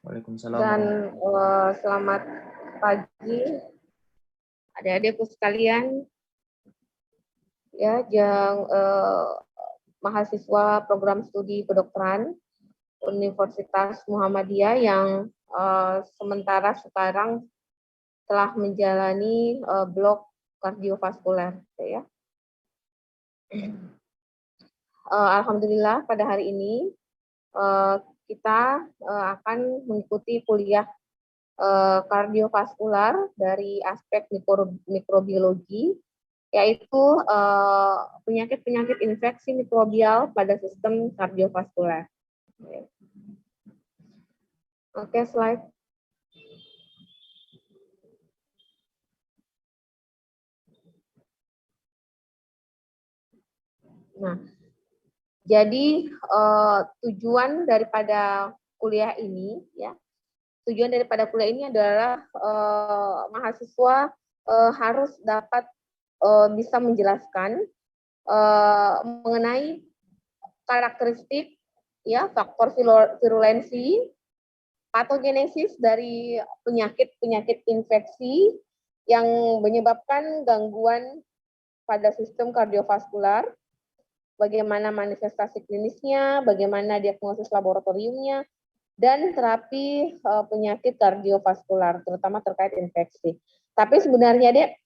Waalaikumsalam Dan warahmatullahi selamat pagi adik-adikku sekalian, ya, yang mahasiswa program studi kedokteran Universitas Muhammadiyah yang sementara sekarang telah menjalani blok kardiovaskuler, ya. Alhamdulillah pada hari ini kita akan mengikuti kuliah kardiovaskular dari aspek mikrobiologi, yaitu penyakit-penyakit infeksi mikrobial pada sistem kardiovaskuler. Oke, slide. Nah, jadi tujuan daripada kuliah ini, ya, tujuan daripada kuliah ini adalah mahasiswa harus dapat bisa menjelaskan mengenai karakteristik, ya, faktor virulensi, patogenesis dari penyakit-penyakit infeksi yang menyebabkan gangguan pada sistem kardiovaskular, bagaimana manifestasi klinisnya, bagaimana diagnosis laboratoriumnya, dan terapi penyakit kardiovaskular, terutama terkait infeksi. Tapi sebenarnya Dek,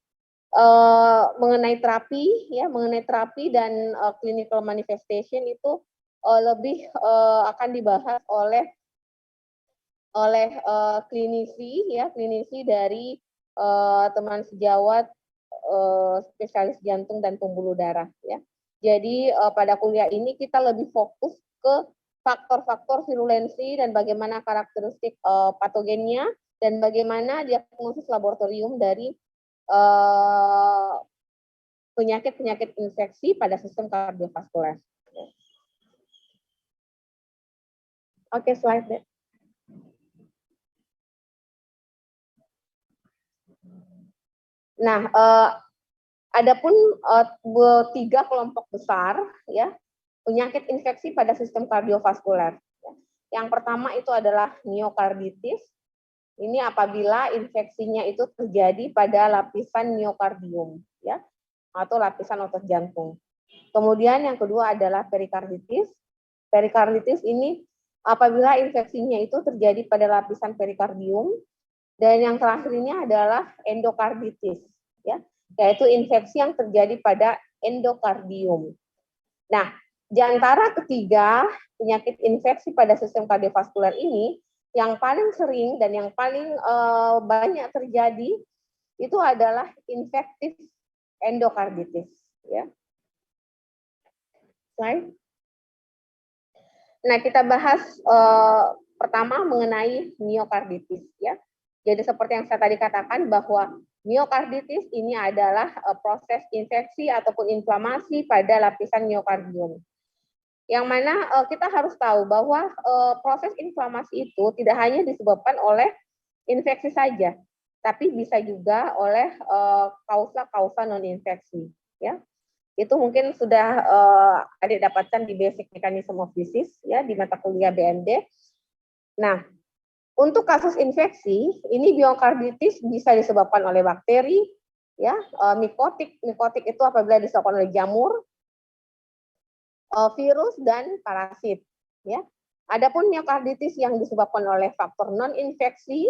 mengenai terapi dan clinical manifestation itu lebih akan dibahas oleh klinisi dari teman sejawat spesialis jantung dan pembuluh darah, ya. Jadi pada kuliah ini kita lebih fokus ke faktor-faktor virulensi dan bagaimana karakteristik patogennya dan bagaimana diagnosis laboratorium dari penyakit-penyakit infeksi pada sistem kardiovaskuler. Oke, slide deh. Nah, adapun tiga kelompok besar, ya, penyakit infeksi pada sistem kardiovaskuler. Yang pertama itu adalah miokarditis. Ini apabila infeksinya itu terjadi pada lapisan miokardium, ya, atau lapisan otot jantung. Kemudian yang kedua adalah perikarditis. Perikarditis ini apabila infeksinya itu terjadi pada lapisan perikardium. Dan yang terakhir ini adalah endokarditis, ya, yaitu infeksi yang terjadi pada endokardium. Nah, di antara ketiga penyakit infeksi pada sistem kardiovaskuler ini, yang paling sering dan yang paling banyak terjadi itu adalah infektif endokarditis, ya. Slide. Nah, kita bahas pertama mengenai miokarditis, ya. Jadi seperti yang saya tadi katakan bahwa miokarditis ini adalah proses infeksi ataupun inflamasi pada lapisan miokardium. Yang mana kita harus tahu bahwa proses inflamasi itu tidak hanya disebabkan oleh infeksi saja, tapi bisa juga oleh kausa-kausa non-infeksi, ya. Itu mungkin sudah adik dapatkan di basic mechanism of disease, ya, di mata kuliah BMD. Nah, untuk kasus infeksi, ini miokarditis bisa disebabkan oleh bakteri, ya, mikotik. Mikotik itu apabila disebabkan oleh jamur, virus dan parasit, ya. Adapun miokarditis yang disebabkan oleh faktor non-infeksi,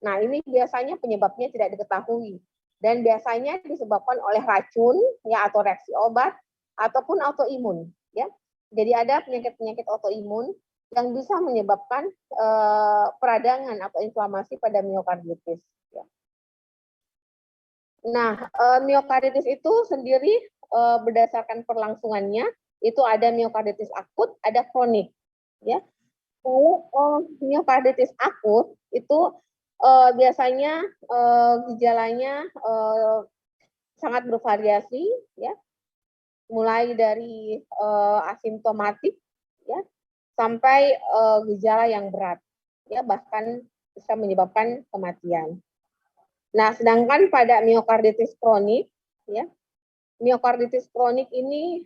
nah ini biasanya penyebabnya tidak diketahui dan biasanya disebabkan oleh racun, ya, atau reaksi obat ataupun autoimun, ya. Jadi ada penyakit-penyakit autoimun yang bisa menyebabkan peradangan atau inflamasi pada miokarditis. Ya. Nah, miokarditis itu sendiri berdasarkan perlangsungannya itu ada miokarditis akut, ada kronik. Ya, kalau miokarditis akut itu biasanya gejalanya sangat bervariasi, ya, mulai dari asimptomatik, ya, sampai gejala yang berat, ya, bahkan bisa menyebabkan kematian. Nah, sedangkan pada miokarditis kronik, ya, miokarditis kronik ini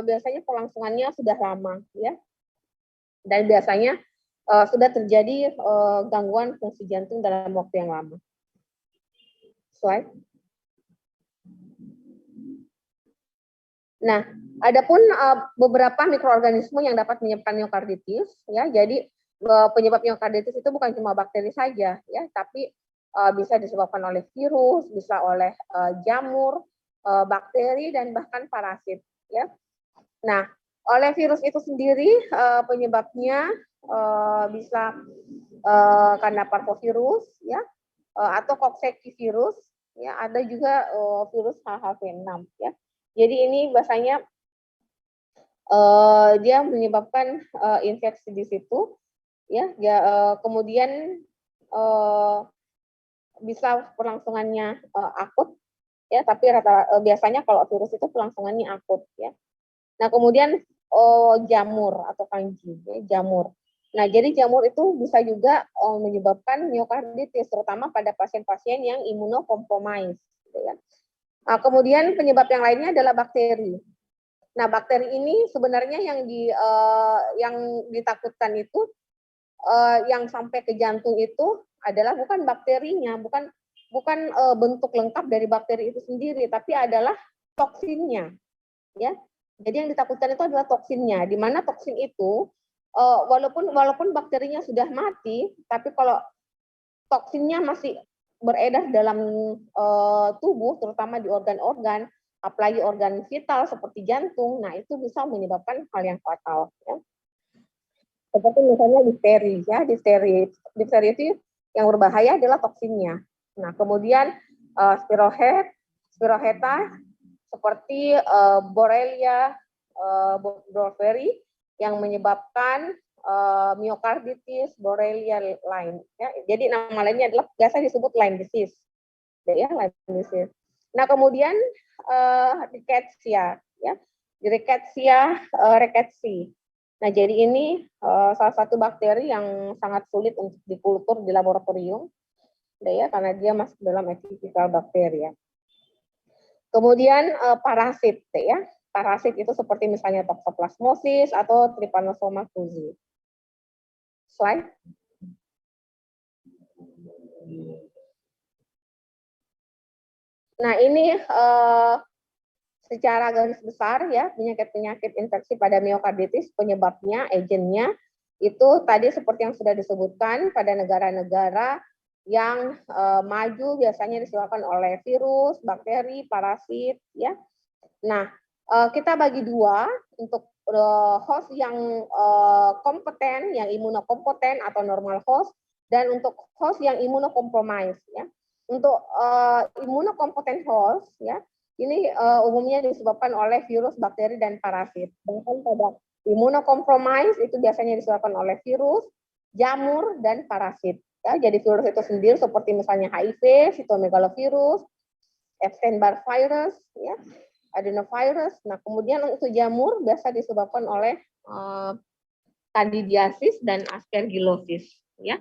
biasanya kelangsungannya sudah lama, ya, dan biasanya sudah terjadi gangguan fungsi jantung dalam waktu yang lama. Slide. Nah, adapun beberapa mikroorganisme yang dapat menyebabkan miokarditis, ya. Jadi penyebab miokarditis itu bukan cuma bakteri saja, ya, tapi bisa disebabkan oleh virus, bisa oleh jamur, bakteri, dan bahkan parasit, ya. Nah, oleh virus itu sendiri penyebabnya bisa karena parvovirus, ya, atau Coxsackie virus, ya. Ada juga virus HHV6, ya. Jadi ini biasanya dia menyebabkan infeksi di situ, ya. Kemudian bisa pelangsungannya akut, ya. Tapi biasanya kalau virus itu pelangsungannya akut, ya. Nah, kemudian jamur atau kanji, ya, jamur. Nah, jadi jamur itu bisa juga menyebabkan miokarditis, terutama pada pasien-pasien yang imunokompromis, gitu ya. Nah, kemudian penyebab yang lainnya adalah bakteri. Nah, bakteri ini sebenarnya yang ditakutkan itu yang sampai ke jantung itu adalah bukan bakterinya, bukan bentuk lengkap dari bakteri itu sendiri, tapi adalah toksinnya, ya. Jadi yang ditakutkan itu adalah toksinnya, di mana toksin itu walaupun bakterinya sudah mati, tapi kalau toksinnya masih beredar dalam tubuh, terutama di organ-organ, apalagi organ vital seperti jantung, nah itu bisa menyebabkan hal yang fatal. Ya. Seperti misalnya difteri, ya, difteri itu yang berbahaya adalah toksinnya. Nah, kemudian spiroheta seperti Borrelia burgdorferi yang menyebabkan miokarditis, Borrelia lain. Ya. Jadi nama lainnya adalah biasa disebut Lyme disease, ya, Lyme disease. Nah, kemudian rickettsia, ya, rickettsia rickettsi. Nah, jadi ini salah satu bakteri yang sangat sulit untuk dikultur di laboratorium, ya, karena dia masuk dalam atypical bakteri. Ya. Kemudian parasit, ya. Parasit itu seperti misalnya toxoplasmosis atau Trypanosoma cruzi. Slide. Nah, ini secara garis besar, ya, penyakit-penyakit infeksi pada miokarditis, penyebabnya, agennya, itu tadi seperti yang sudah disebutkan pada negara-negara yang maju biasanya disebabkan oleh virus, bakteri, parasit, ya. Nah, kita bagi dua untuk host yang kompeten, yang imunokompeten atau normal host, dan untuk host yang imunokompromis, ya. Untuk imunokompeten host, ya, ini umumnya disebabkan oleh virus, bakteri, dan parasit. Sedangkan pada imunokompromis itu biasanya disebabkan oleh virus, jamur, dan parasit. Ya, jadi virus itu sendiri seperti misalnya HIV, cytomegalovirus, Epstein-Barr virus, ya, adenovirus. Nah, kemudian untuk jamur biasa disebabkan oleh candidiasis dan aspergillosis, ya.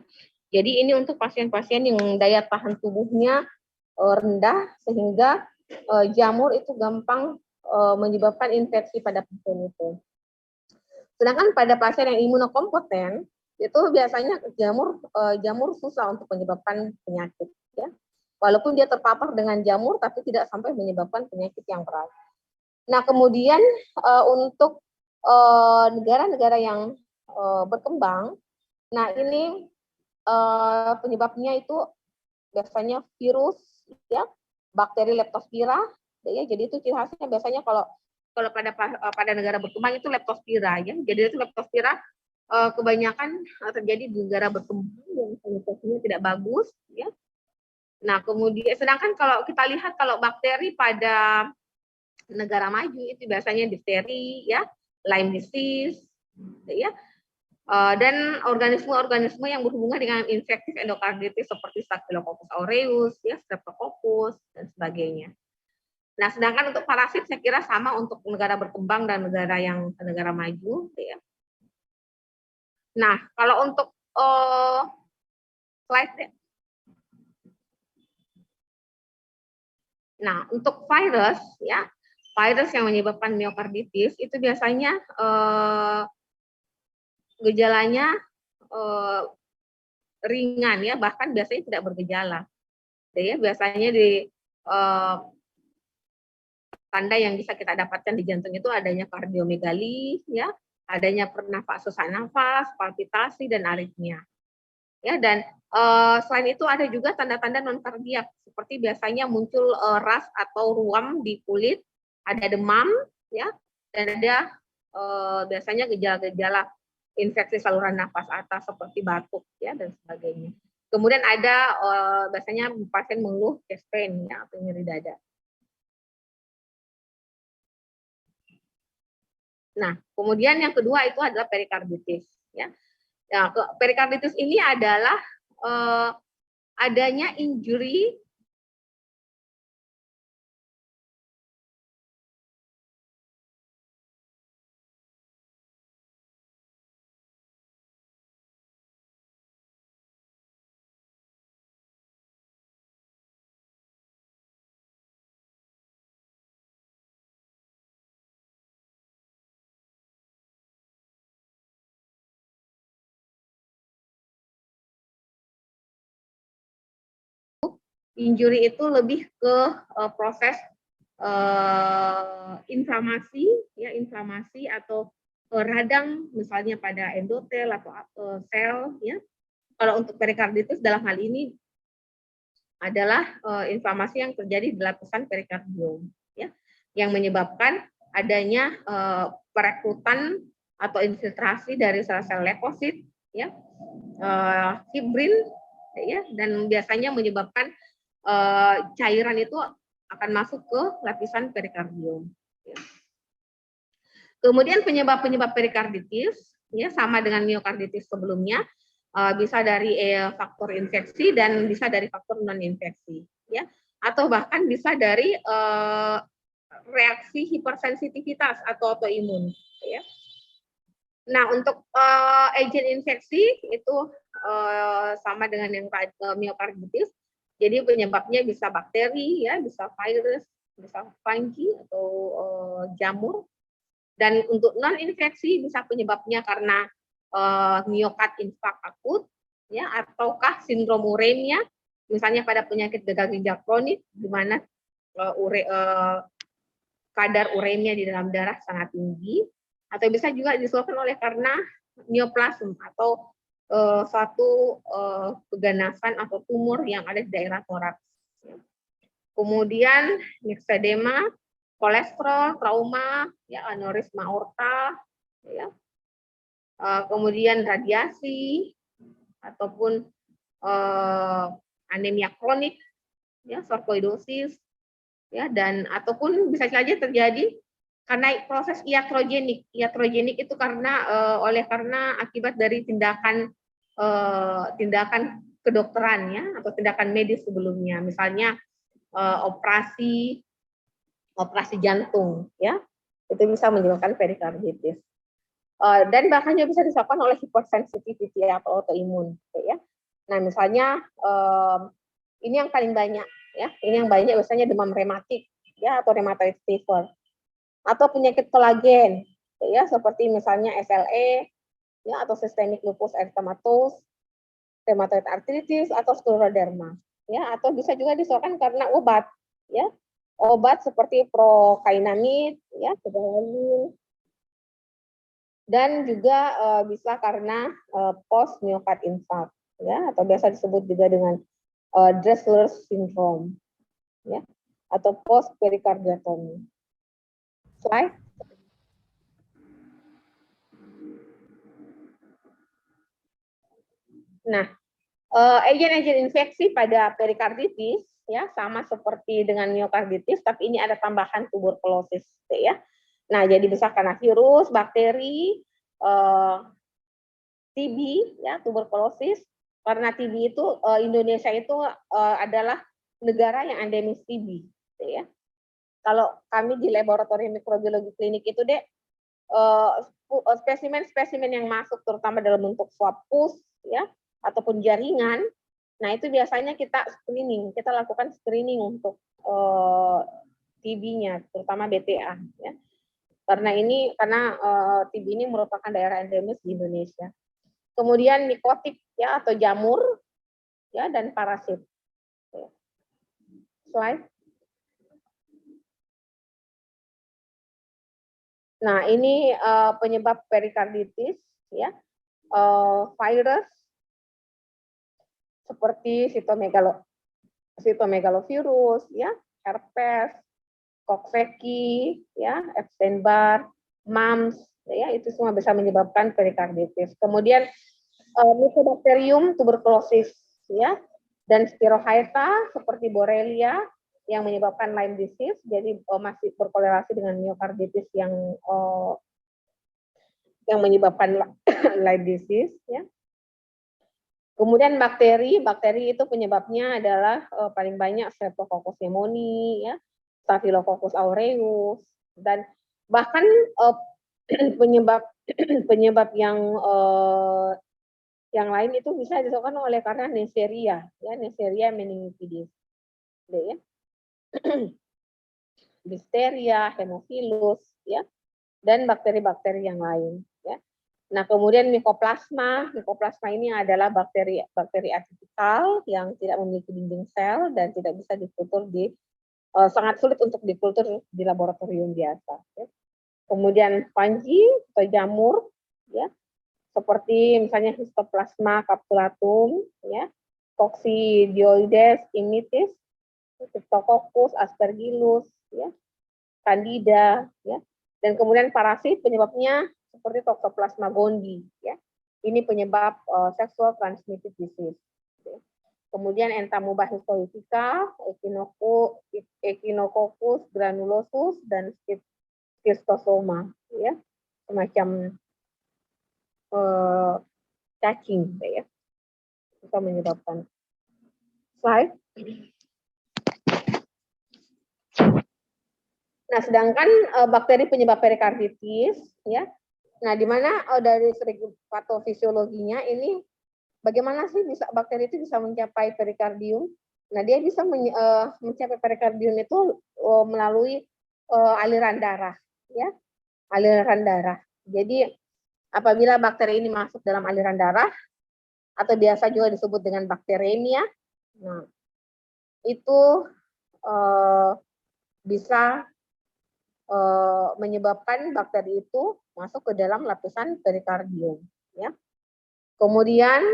Jadi ini untuk pasien-pasien yang daya tahan tubuhnya rendah sehingga jamur itu gampang menyebabkan infeksi pada pasien itu. Sedangkan pada pasien yang imunokompeten itu biasanya jamur susah untuk menyebabkan penyakit, ya. Walaupun dia terpapar dengan jamur, tapi tidak sampai menyebabkan penyakit yang berat. Nah, kemudian untuk negara-negara yang berkembang, nah ini penyebabnya itu biasanya virus, ya, bakteri leptospira, ya. Jadi itu ciri khasnya biasanya kalau pada negara berkembang itu leptospira, ya. Jadi itu leptospira kebanyakan terjadi di negara berkembang yang sanitasinya tidak bagus, ya. Nah, kemudian sedangkan kalau kita lihat kalau bakteri pada negara maju itu biasanya difteri, ya, Lyme disease, ya, dan organisme-organisme yang berhubungan dengan infektif endokarditis seperti Staphylococcus aureus, ya, Streptococcus, dan sebagainya. Nah, sedangkan untuk parasit saya kira sama untuk negara berkembang dan negara maju, ya. Nah, kalau untuk slide, ya. Nah, untuk virus, ya, virus yang menyebabkan miokarditis itu biasanya gejalanya ringan ya, bahkan biasanya tidak bergejala. Ya, biasanya di tanda yang bisa kita dapatkan di jantung itu adanya kardiomegali, ya, adanya sesak nafas, palpitasi dan aritmia. Ya, dan selain itu ada juga tanda-tanda non kardiak seperti biasanya muncul ras atau ruam di kulit, ada demam, ya, dan ada biasanya gejala-gejala infeksi saluran nafas atas seperti batuk, ya, dan sebagainya. Kemudian ada biasanya pasien mengeluh chest pain, ya, atau nyeri dada. Nah, kemudian yang kedua itu adalah perikarditis, ya. Nah, perikarditis ini adalah adanya injury itu lebih ke proses inflamasi, ya, inflamasi atau radang misalnya pada endotel atau sel, ya. Kalau untuk perikarditis dalam hal ini adalah inflamasi yang terjadi di lapisan perikardium, ya, yang menyebabkan adanya perekrutan atau infiltrasi dari sel-sel leukosit, ya, fibrin, ya, dan biasanya menyebabkan cairan itu akan masuk ke lapisan perikardium. Ya. Kemudian penyebab-penyebab perikarditis, ya, sama dengan miokarditis sebelumnya, bisa dari faktor infeksi dan bisa dari faktor non infeksi, ya, atau bahkan bisa dari reaksi hipersensitivitas atau autoimun, ya. Nah, untuk agent infeksi itu sama dengan yang miokarditis. Jadi penyebabnya bisa bakteri, ya, bisa virus, bisa fungi atau jamur. Dan untuk non infeksi bisa penyebabnya karena miokard infark akut, ya, ataukah sindrom uremia, misalnya pada penyakit gagal ginjal kronik di mana kadar uremia di dalam darah sangat tinggi, atau bisa juga disebabkan oleh karena neoplasm atau suatu keganasan atau tumor yang ada di daerah toraks. Kemudian myxedema, kolesterol, trauma, ya, aneurisma aorta, ya. Kemudian radiasi ataupun anemia kronik, ya, sarkoidosis, ya, dan ataupun bisa saja terjadi karena proses iatrogenik. Iatrogenik itu karena akibat dari tindakan kedokteran, ya, atau tindakan medis sebelumnya, misalnya operasi jantung, ya, itu bisa menyebabkan perikarditis. Dan bahkan bisa disebabkan oleh hypersensitivity atau autoimun, ya. Nah, misalnya ini yang paling banyak, ya, ini yang banyak biasanya demam rematik, ya, atau rheumatoid fever, atau penyakit kolagen, ya, seperti misalnya SLE, ya, atau systemic lupus erythematosus, rheumatoid arthritis, atau scleroderma, ya, atau bisa juga disebabkan karena obat, ya, obat seperti prokainamid, ya, pregabalin, dan juga bisa karena post myocard infarct, ya, atau biasa disebut juga dengan Dressler syndrome, ya, atau post perikardiatomy. Slide. Nah, agen-agen infeksi pada perikarditis, ya, sama seperti dengan miokarditis, tapi ini ada tambahan tuberkulosis, ya. Nah, jadi bisa karena virus, bakteri, TB, ya, tuberkulosis. Karena TB itu Indonesia itu adalah negara yang endemis TB, ya. Kalau kami di laboratorium mikrobiologi klinik itu, Dek, spesimen-spesimen yang masuk terutama dalam bentuk swab pus, ya, ataupun jaringan, nah itu biasanya kita screening, kita lakukan screening untuk TB-nya, terutama BTA, ya. Karena TB ini merupakan daerah endemis di Indonesia. kemudian mikotik ya atau jamur ya dan parasit. Slide. Nah, ini penyebab perikarditis ya. Virus seperti sitomegalovirus ya, herpes, Coxsackie ya, Epstein-Barr, mumps ya, itu semua bisa menyebabkan perikarditis. Kemudian Mycobacterium tuberculosis ya, dan Spirochaeta seperti Borrelia yang menyebabkan Lyme disease, jadi masih berkorelasi dengan myokarditis yang menyebabkan Lyme disease ya. Kemudian bakteri itu penyebabnya adalah paling banyak Streptococcus pneumoniae ya, Staphylococcus aureus, dan bahkan penyebab yang lain itu bisa disebabkan oleh karena Neisseria ya, Neisseria meningitidis ya. Listeria, Haemophilus ya, dan bakteri-bakteri yang lain ya. Nah, kemudian Mycoplasma ini adalah bakteri atipikal yang tidak memiliki dinding sel dan tidak bisa dikultur sangat sulit untuk dikultur di laboratorium biasa ya. Kemudian fungi atau jamur ya, seperti misalnya Histoplasma capsulatum ya, Coccidioides immitis, Cryptococcus aspergillus ya, Candida ya. Dan kemudian parasit penyebabnya seperti Toxoplasma gondii ya. Ini penyebab sexual transmitted disease. Ya. Kemudian Entamoeba histolytica, Echinococcus granulosus, dan Schistosoma ya, semacam cacing ya, bisa menyebabkan. Slide. Nah, sedangkan bakteri penyebab perikarditis ya. Nah, di mana dari segi patofisiologinya ini bagaimana sih bisa bakteri itu bisa mencapai perikardium? Nah, dia bisa mencapai perikardium itu melalui aliran darah ya. Aliran darah. Jadi apabila bakteri ini masuk dalam aliran darah atau biasa juga disebut dengan bakteremia, nah itu bisa menyebabkan bakteri itu masuk ke dalam lapisan perikardium ya. Kemudian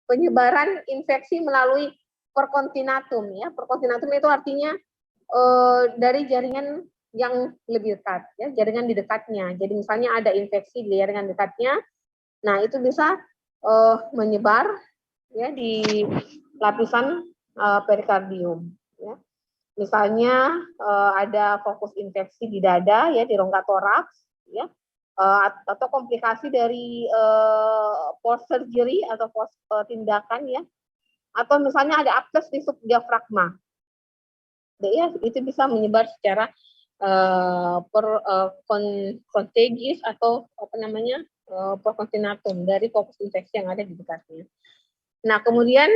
penyebaran infeksi melalui perkontinatum ya. Perkontinatum itu artinya dari jaringan yang lebih dekat ya, jaringan di dekatnya. Jadi misalnya ada infeksi di jaringan dekatnya, nah itu bisa menyebar ya di lapisan perikardium ya. Misalnya ada fokus infeksi di dada ya, di rongga toraks ya, atau komplikasi dari post surgery atau post tindakan ya, atau misalnya ada absces di subdiafragma ya, itu bisa menyebar secara contagious atau apa namanya perkontinatum dari fokus infeksi yang ada di dekatnya. Nah, kemudian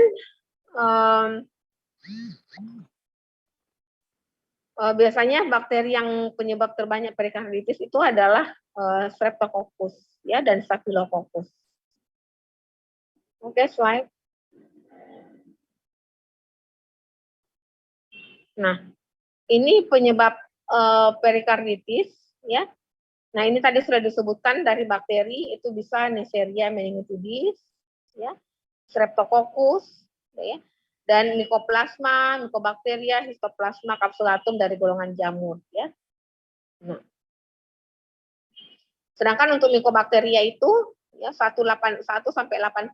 biasanya bakteri yang penyebab terbanyak perikarditis itu adalah Streptococcus ya, dan Staphylococcus. Oke, slide. Nah, ini penyebab perikarditis ya. Nah, ini tadi sudah disebutkan dari bakteri itu bisa Neisseria meningitidis ya, Streptococcus ya, dan Mycoplasma, Mycobacteria, Histoplasma capsulatum dari golongan jamur ya. Nah, sedangkan untuk Mycobacteria itu ya 1 sampai 8%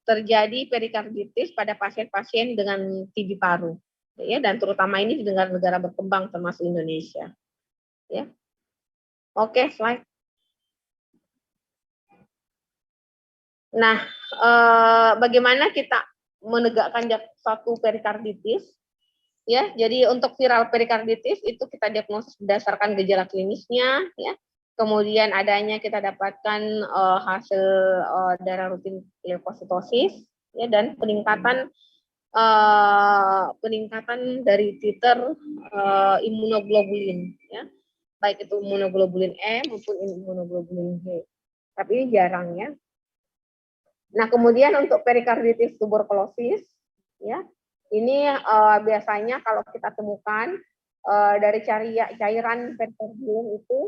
terjadi perikarditis pada pasien-pasien dengan TB paru ya, dan terutama ini di negara-negara berkembang termasuk Indonesia ya. Oke, slide. Nah, bagaimana kita menegakkan suatu perikarditis? Ya, jadi untuk viral perikarditis itu kita diagnosis berdasarkan gejala klinisnya, ya. Kemudian adanya kita dapatkan hasil darah rutin leukositosis, ya, dan peningkatan dari titer imunoglobulin, ya. baik itu immunoglobulin E maupun immunoglobulin G. Tapi ini jarang ya. Nah, kemudian untuk perikarditis tuberkulosis, ya, ini biasanya kalau kita temukan dari cairan perikardium itu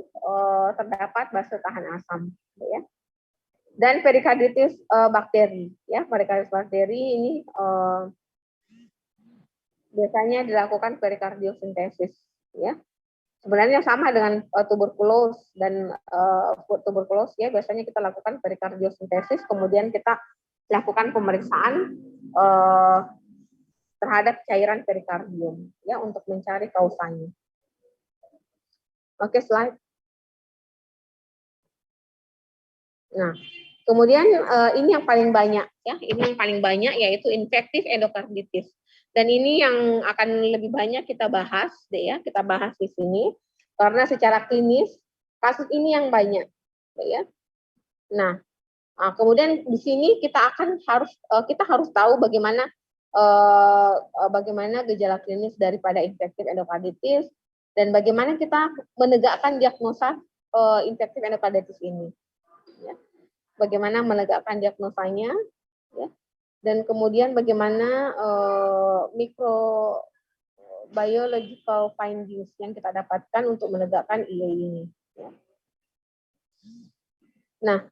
terdapat base tahan asam, ya. Dan perikarditis bakteri, ya, perikarditis bakteri ini biasanya dilakukan perikardiosintesis, ya. Sebenarnya sama dengan tuberkulos dan tuberkulos ya, biasanya kita lakukan perikardiosintesis, kemudian kita lakukan pemeriksaan terhadap cairan perikardium ya untuk mencari kausanya. Oke, slide. Nah, kemudian ini yang paling banyak ya, ini yang paling banyak yaitu infektif endokarditis. Dan ini yang akan lebih banyak kita bahas deh ya, kita bahas di sini karena secara klinis kasus ini yang banyak ya. Nah, kemudian di sini kita harus tahu bagaimana gejala klinis daripada infektif endokarditis dan bagaimana kita menegakkan diagnosa infektif endokarditis ini. Ya. Bagaimana menegakkan diagnosanya, ya. Dan kemudian bagaimana microbiological findings yang kita dapatkan untuk menegakkan IA ini. Ya. Nah,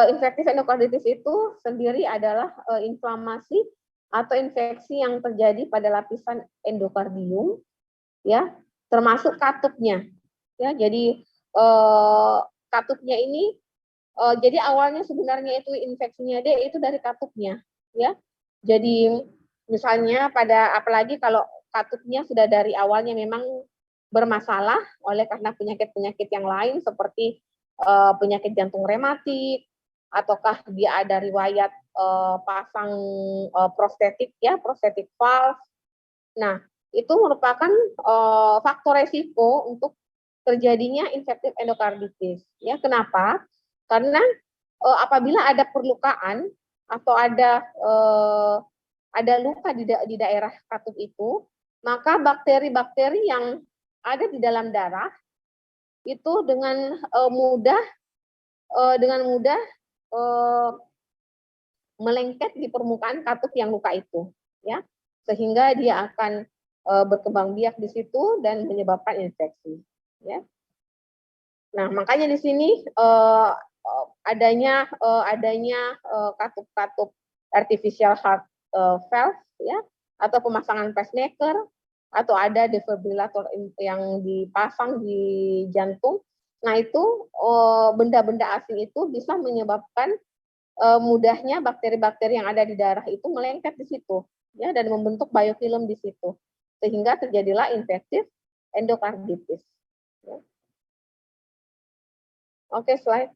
infektif endokarditis itu sendiri adalah inflamasi atau infeksi yang terjadi pada lapisan endokardium, ya, termasuk katupnya. Ya, jadi katupnya ini jadi awalnya sebenarnya itu infeksinya dia itu dari katupnya, ya. Jadi misalnya apalagi kalau katupnya sudah dari awalnya memang bermasalah karena penyakit-penyakit yang lain seperti penyakit jantung rematik ataukah dia ada riwayat pasang prostetik ya, prostetik valve. Nah, itu merupakan faktor resiko untuk terjadinya infektif endokarditis. Ya, kenapa? Karena apabila ada perlukaan atau ada luka di daerah katup itu, maka bakteri-bakteri yang ada di dalam darah itu dengan mudah melengket di permukaan katup yang luka itu, ya, sehingga dia akan berkembang biak di situ dan menyebabkan infeksi, ya. Nah, makanya di sini adanya katup-katup artificial heart valve ya, atau pemasangan pacemaker atau ada defibrillator yang dipasang di jantung. Nah, itu benda-benda asing itu bisa menyebabkan mudahnya bakteri-bakteri yang ada di darah itu melengket di situ ya dan membentuk biofilm di situ sehingga terjadilah infektif endokarditis. Ya. Oke, slide.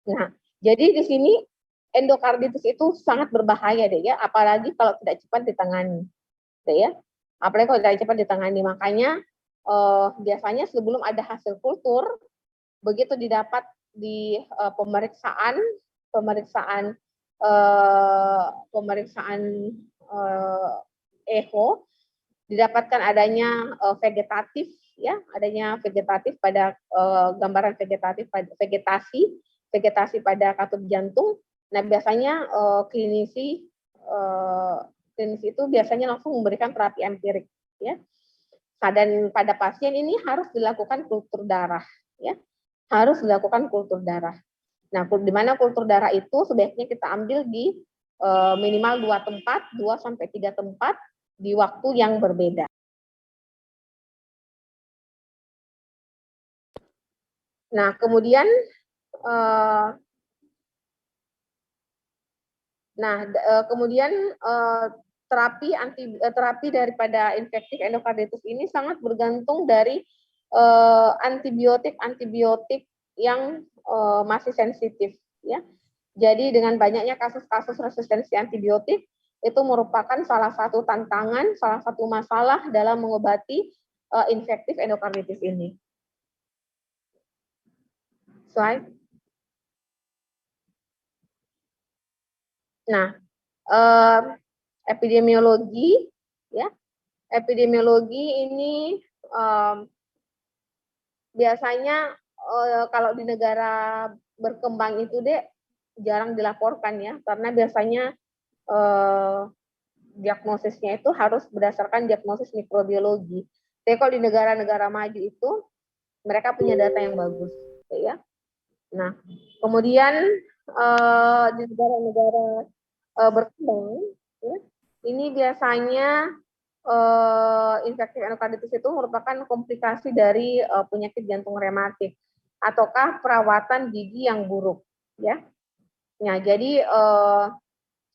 Nah, jadi di sini endokarditis itu sangat berbahaya deh ya, apalagi kalau tidak cepat ditangani, deh ya. Apalagi kalau tidak cepat ditangani, makanya biasanya sebelum ada hasil kultur, begitu didapat di pemeriksaan echo, didapatkan adanya vegetatif ya, adanya vegetatif pada gambaran vegetatif pada vegetasi pada katup jantung. Nah, biasanya klinisi itu biasanya langsung memberikan terapi empirik ya. Dan pada pasien ini harus dilakukan kultur darah ya. Harus dilakukan kultur darah. Nah, di mana kultur darah itu sebaiknya kita ambil di minimal 2 sampai 3 tempat di waktu yang berbeda. Nah, kemudian terapi daripada infektif endokarditis ini sangat bergantung dari antibiotik yang masih sensitif ya. Jadi dengan banyaknya kasus-kasus resistensi antibiotik itu merupakan salah satu tantangan, salah satu masalah dalam mengobati infektif endokarditis ini. Slide. Nah, eh, epidemiologi, ya. Epidemiologi ini biasanya kalau di negara berkembang itu deh jarang dilaporkan ya, karena biasanya diagnosisnya itu harus berdasarkan diagnosis mikrobiologi. Tapi kalau di negara-negara maju itu mereka punya data yang bagus, ya. Nah, kemudian di negara-negara berkembang, ya, ini biasanya infeksi endokarditis itu merupakan komplikasi dari penyakit jantung rematik ataukah perawatan gigi yang buruk, ya. Nah, jadi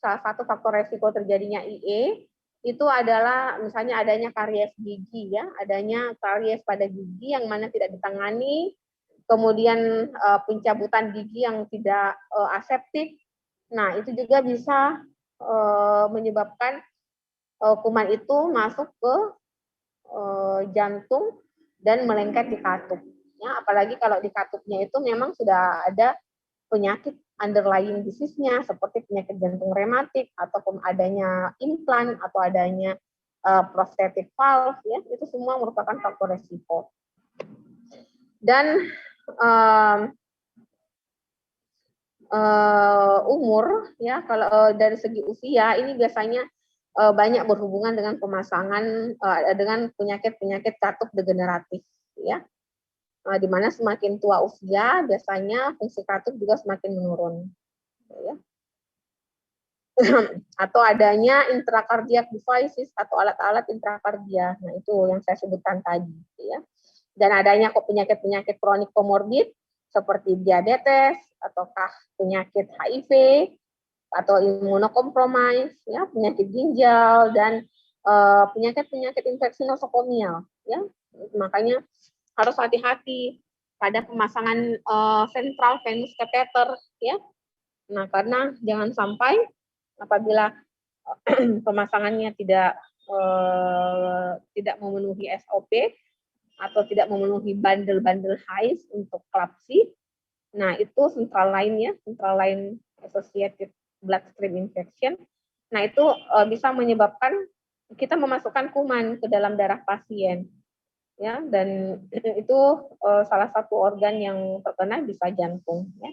salah satu faktor resiko terjadinya IE itu adalah misalnya adanya karies gigi, ya, adanya karies pada gigi yang mana tidak ditangani, kemudian pencabutan gigi yang tidak aseptik. Nah, itu juga bisa menyebabkan kuman itu masuk ke jantung dan melengket di katup. Ya, apalagi kalau di katupnya itu memang sudah ada penyakit underlying disease-nya seperti penyakit jantung rematik ataupun adanya implan atau adanya prosthetic valve, ya, itu semua merupakan faktor resiko. Dan umur, ya, kalau dari segi usia ini biasanya banyak berhubungan dengan pemasangan dengan penyakit-penyakit katup degeneratif, ya. Di mana semakin tua usia biasanya fungsi katup juga semakin menurun, ya. Atau adanya intracardiac devices atau alat-alat intrakardia. Nah, itu yang saya sebutkan tadi, ya. Dan adanya penyakit-penyakit kronik komorbid seperti diabetes ataukah penyakit HIV atau imunokompromis, ya, penyakit ginjal dan penyakit-penyakit infeksi nosokomial, ya. Makanya harus hati-hati pada pemasangan central venous catheter, ya. Nah, karena jangan sampai apabila pemasangannya tidak memenuhi SOP atau tidak memenuhi bandel-bandel HICE untuk klapsi, nah itu central line associated bloodstream infection. Nah, itu bisa menyebabkan kita memasukkan kuman ke dalam darah pasien, ya, dan itu salah satu organ yang terkena bisa jantung, ya.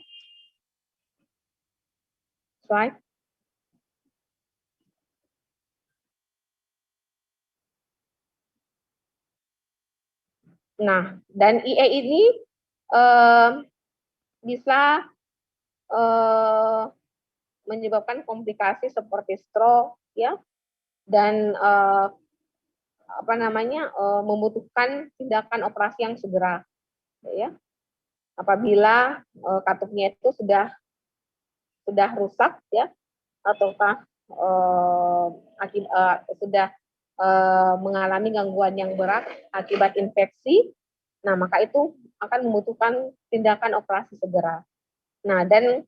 Slide. Nah, dan IE ini bisa menyebabkan komplikasi seperti stroke, ya, dan membutuhkan tindakan operasi yang segera, ya. Apabila katupnya itu sudah rusak, ya, ataukah sudah mengalami gangguan yang berat akibat infeksi, nah maka itu akan membutuhkan tindakan operasi segera. Nah, dan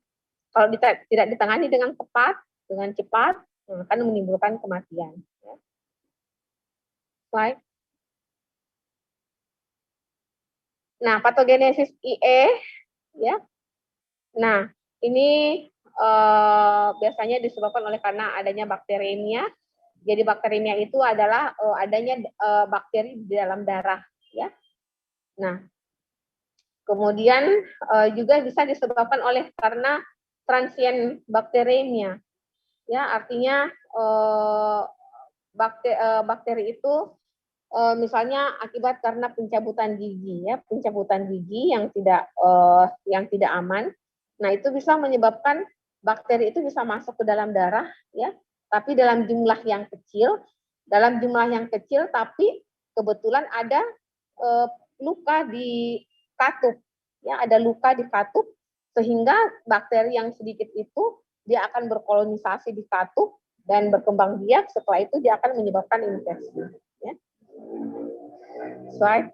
kalau tidak ditangani dengan tepat, dengan cepat, akan menimbulkan kematian. Ya. Slide. Nah, patogenesis IE, ya. Nah, ini biasanya disebabkan oleh karena adanya bakteremia. Jadi bakteremia itu adalah adanya bakteri di dalam darah, ya. Nah, kemudian juga bisa disebabkan oleh karena transient bakteremia, ya, artinya bakteri itu misalnya akibat karena pencabutan gigi, ya, pencabutan gigi yang tidak aman. Nah, itu bisa menyebabkan bakteri itu bisa masuk ke dalam darah, ya, tapi dalam jumlah yang kecil, tapi kebetulan ada luka di katup, ya, ada luka di katup sehingga bakteri yang sedikit itu dia akan berkolonisasi di katup dan berkembang biak, setelah itu dia akan menyebabkan infeksi, ya. Slide.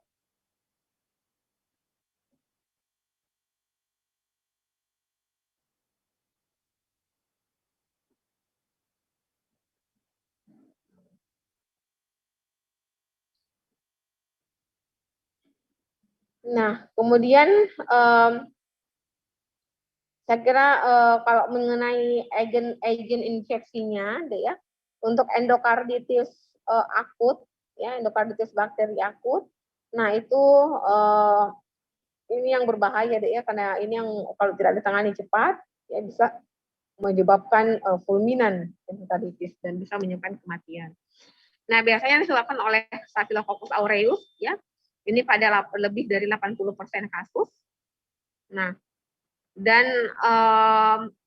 Nah, kemudian Saya kira kalau mengenai agen infeksinya, deh ya, untuk endokarditis akut, ya endokarditis bakteri akut, nah itu ini yang berbahaya deh ya, karena ini yang kalau tidak ditangani cepat, ya bisa menyebabkan fulminan endokarditis dan bisa menyebabkan kematian. Nah, biasanya disebabkan oleh Staphylococcus aureus, ya. Ini pada lebih dari 80% kasus. Nah, dan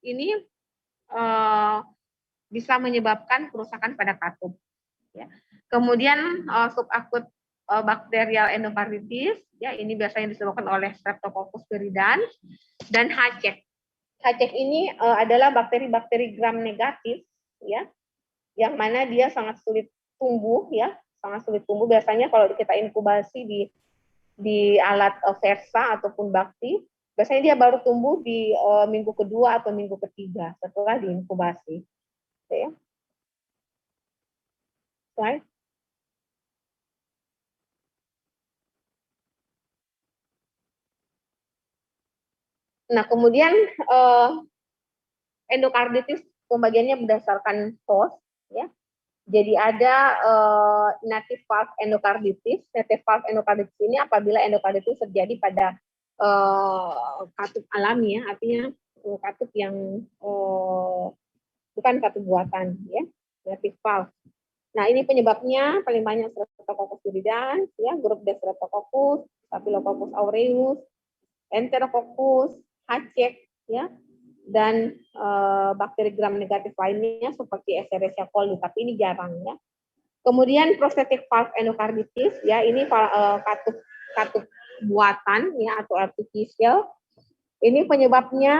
ini bisa menyebabkan kerusakan pada katup. Ya. Kemudian subakut bakterial endokarditis, ya ini biasanya disebabkan oleh Streptococcus viridans dan HCEC. HCEC ini adalah bakteri-bakteri gram negatif, ya, yang mana dia sangat sulit tumbuh, ya, sangat sulit tumbuh. Biasanya kalau kita inkubasi di alat Versa ataupun Bakti, biasanya dia baru tumbuh di minggu kedua atau minggu ketiga setelah diinkubasi. Oke, ya. Slide. Nah, kemudian endokarditis pembagiannya berdasarkan host, ya. Jadi ada native valve endokarditis. Native valve endokarditis ini apabila endokarditis terjadi pada katup alami, ya, artinya katup yang bukan katup buatan, ya, native valve. Nah, ini penyebabnya paling banyak Streptococcus viridans, ya, grup D Streptococcus, Staphylococcus aureus, Enterococcus, HCEC, ya, dan bakteri gram negatif lainnya seperti Escherichia coli, tapi ini jarang, ya. Kemudian prosthetic valve endokarditis, ya, ini katup buatan, ya, atau artificial. Ini penyebabnya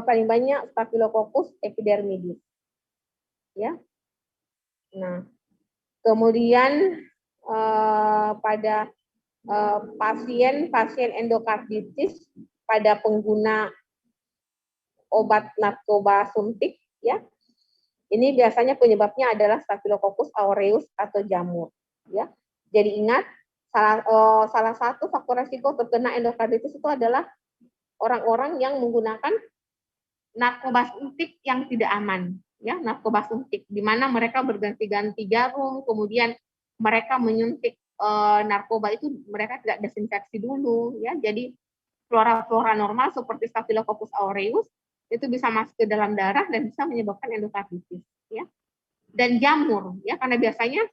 paling banyak Staphylococcus epidermidis, ya. Nah, kemudian pada pasien endokarditis pada pengguna obat narkoba suntik, ya. Ini biasanya penyebabnya adalah Staphylococcus aureus atau jamur, ya. Jadi ingat, salah satu faktor resiko terkena endokarditis itu adalah orang-orang yang menggunakan narkoba suntik yang tidak aman, ya, narkoba suntik, di mana mereka berganti-ganti jarum, kemudian mereka menyuntik narkoba itu mereka tidak desinfeksi dulu, ya. Jadi flora normal seperti Staphylococcus aureus itu bisa masuk ke dalam darah dan bisa menyebabkan endokarditis, ya. Dan jamur, ya, karena biasanya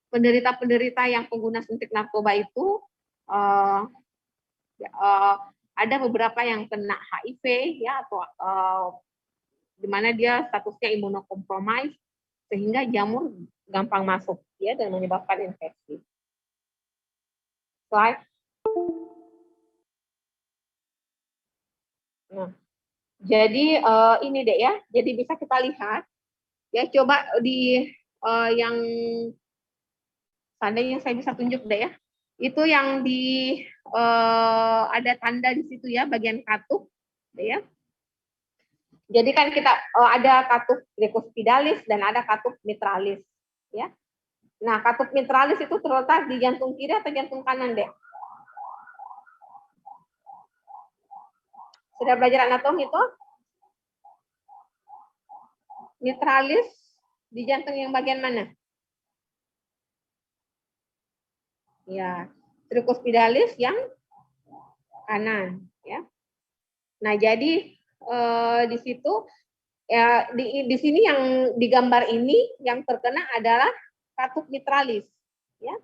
penderita-penderita yang pengguna suntik narkoba itu ada beberapa yang kena HIV, ya, atau di mana dia statusnya imunokompromis sehingga jamur gampang masuk, ya, dan menyebabkan infeksi. Slide. Nah, jadi ini deh, ya. Jadi bisa kita lihat, ya, coba di yang seandainya saya bisa tunjuk deh, ya. Itu yang di ada tanda di situ, ya, bagian katup, deh, ya. Jadi kan kita ada katup decuspidalis dan ada katup mitralis, ya. Nah, katup mitralis itu terletak di jantung kiri atau jantung kanan, deh? Sudah belajar anatomi itu? Mitralis di jantung yang bagian mana? Ya, tricuspidalis yang kanan, ya. Nah, jadi di situ, ya, di sini yang digambar ini yang terkena adalah katup mitralis, ya.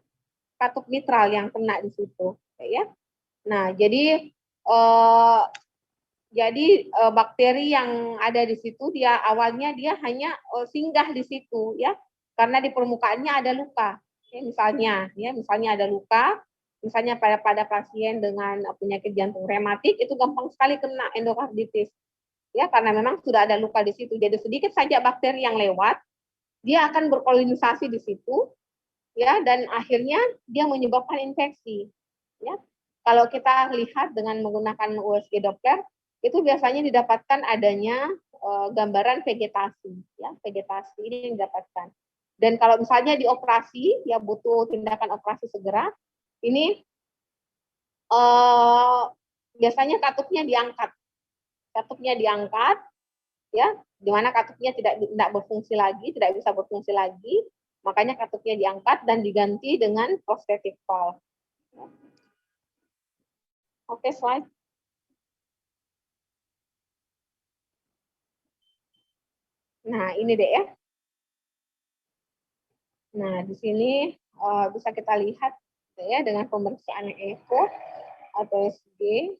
Katup mitral yang kena di situ, ya. Nah, jadi bakteri yang ada di situ dia awalnya dia hanya singgah di situ, ya, karena di permukaannya ada luka, ya, misalnya ada luka, misalnya pada pasien dengan penyakit jantung rematik itu gampang sekali kena endokarditis, ya, karena memang sudah ada luka di situ. Jadi sedikit saja bakteri yang lewat dia akan berkolonisasi di situ, ya, dan akhirnya dia menyebabkan infeksi, ya. Kalau kita lihat dengan menggunakan USG Doppler itu biasanya didapatkan adanya gambaran vegetasi, ya, vegetasi ini yang didapatkan. Dan kalau misalnya dioperasi, ya, butuh tindakan operasi segera, ini biasanya katupnya diangkat, katupnya diangkat, ya, di mana katupnya tidak berfungsi lagi, tidak bisa berfungsi lagi, makanya katupnya diangkat dan diganti dengan prosthetic valve. Oke, slide. Nah, ini deh ya. Nah, di sini bisa kita lihat ya dengan pemeriksaan echo atau ECG.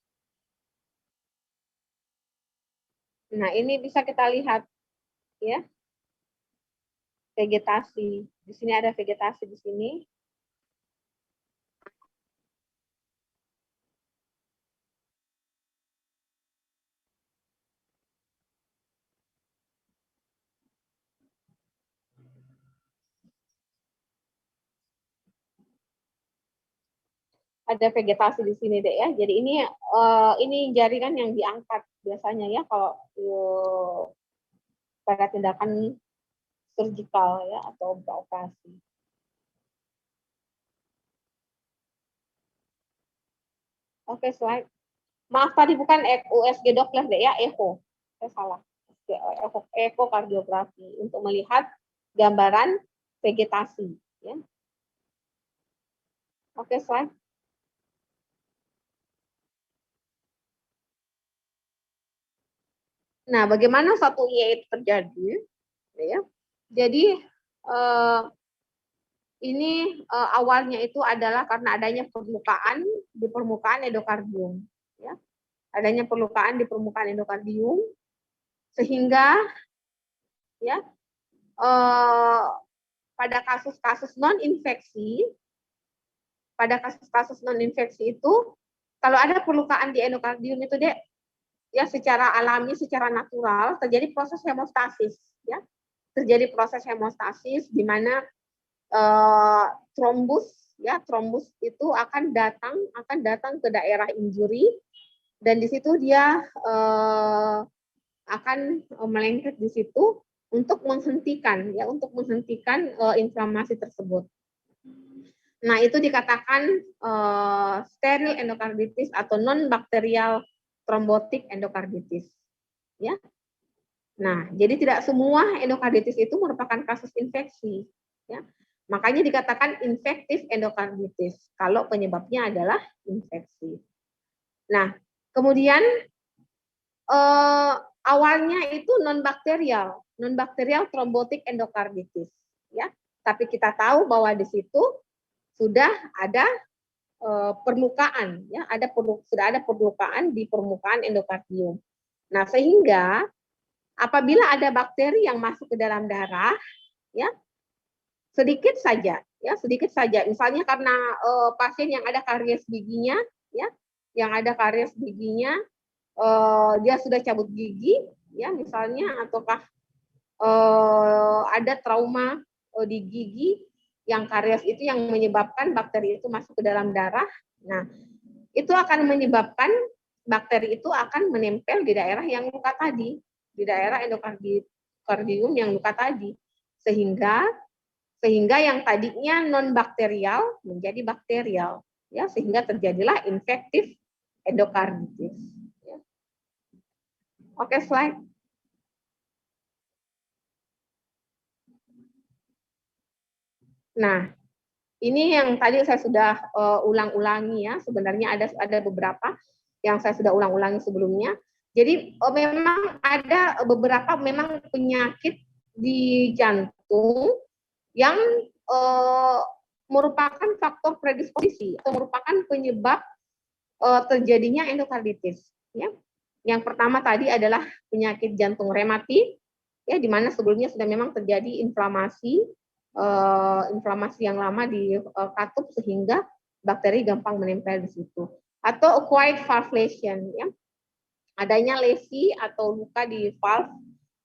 Nah, ini bisa kita lihat ya. Vegetasi. Di sini ada vegetasi di sini. Ada vegetasi di sini deh ya. Jadi ini jaringan yang diangkat biasanya ya kalau pada tindakan surgical ya atau operasi. Oke, slide. Maaf tadi bukan USG Doppler deh ya, echo. Saya salah. Ekokardiografi untuk melihat gambaran vegetasi ya. Oke, slide. Nah, bagaimana satu IE itu terjadi? Ya. Jadi ini awalnya itu adalah karena adanya permukaan di permukaan endokardium, ya. Adanya permukaan di permukaan endokardium sehingga ya pada kasus-kasus non infeksi itu kalau ada perlukaan di endokardium itu deh ya secara alami, secara natural terjadi proses hemostasis ya. Terjadi proses hemostasis di mana trombus itu akan datang ke daerah injury dan di situ dia akan melengket di situ untuk menghentikan inflamasi tersebut. Nah, itu dikatakan steril endokarditis atau non bakterial thrombotic endokarditis. Ya. Nah, jadi tidak semua endokarditis itu merupakan kasus infeksi, ya. Makanya dikatakan infektif endokarditis kalau penyebabnya adalah infeksi. Nah, kemudian awalnya itu non bakterial thrombotic endokarditis, ya. Tapi kita tahu bahwa di situ sudah ada perlukaan, ya, sudah ada perlukaan di permukaan endokardium. Nah, sehingga apabila ada bakteri yang masuk ke dalam darah, ya sedikit saja, Misalnya karena pasien yang ada karies giginya, ya, dia sudah cabut gigi, ya, misalnya, ataukah ada trauma di gigi yang karies itu yang menyebabkan bakteri itu masuk ke dalam darah. Nah, itu akan menyebabkan bakteri itu akan menempel di daerah yang luka tadi, di daerah endokardium yang luka tadi, sehingga yang tadinya non bakterial menjadi bakterial, ya, sehingga terjadilah infektif endokarditis. Ya. Oke, slide. Nah, ini yang tadi saya sudah ulang-ulangi ya. Sebenarnya ada beberapa yang saya sudah ulang-ulangi sebelumnya. Jadi memang ada beberapa memang penyakit di jantung yang merupakan faktor predisposisi atau merupakan penyebab terjadinya endokarditis. Ya. Yang pertama tadi adalah penyakit jantung rematik, ya, di mana sebelumnya sudah memang terjadi inflamasi yang lama di katup sehingga bakteri gampang menempel di situ. Atau acquired valve lesion, ya, adanya lesi atau luka di valve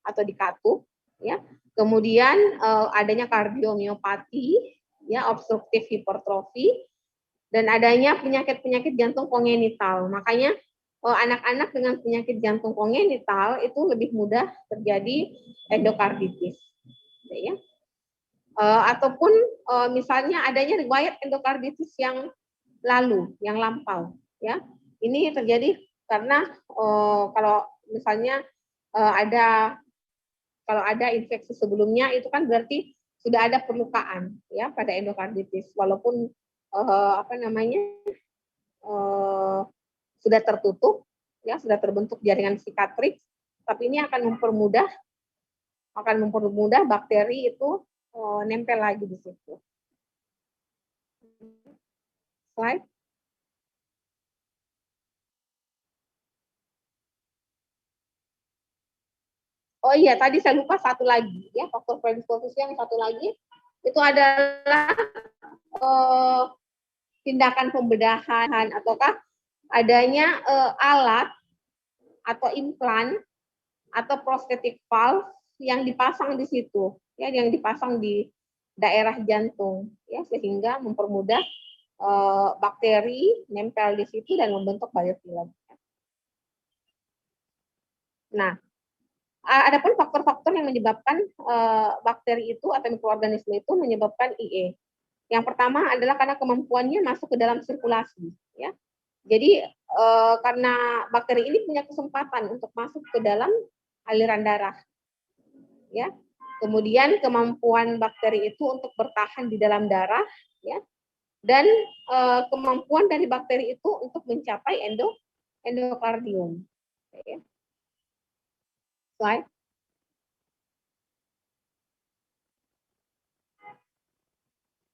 atau di katup, ya. Kemudian adanya kardiomiopati, ya, obstruktif hipertrofi, dan adanya penyakit-penyakit jantung kongenital. Makanya anak-anak dengan penyakit jantung kongenital itu lebih mudah terjadi endokarditis, ya. Ataupun misalnya adanya riwayat endokarditis yang lampau, ya. Ini terjadi karena kalau misalnya ada kalau ada infeksi sebelumnya itu kan berarti sudah ada perlukaan ya pada endokarditis walaupun apa namanya sudah tertutup ya sudah terbentuk jaringan sikatrik tapi ini akan mempermudah bakteri itu nempel lagi di situ. Slide. Oh iya, tadi saya lupa satu lagi ya, faktor predisposisi yang satu lagi itu adalah tindakan pembedahan ataukah adanya alat atau implan atau prosthetic valve yang dipasang di situ ya, yang dipasang di daerah jantung ya sehingga mempermudah bakteri nempel di situ dan membentuk biofilm. Nah, adapun faktor-faktor yang menyebabkan bakteri itu atau mikroorganisme itu menyebabkan IE. Yang pertama adalah karena kemampuannya masuk ke dalam sirkulasi, ya. Jadi karena bakteri ini punya kesempatan untuk masuk ke dalam aliran darah, ya. Kemudian kemampuan bakteri itu untuk bertahan di dalam darah, ya. Dan kemampuan dari bakteri itu untuk mencapai endokardium. Okay. Slide.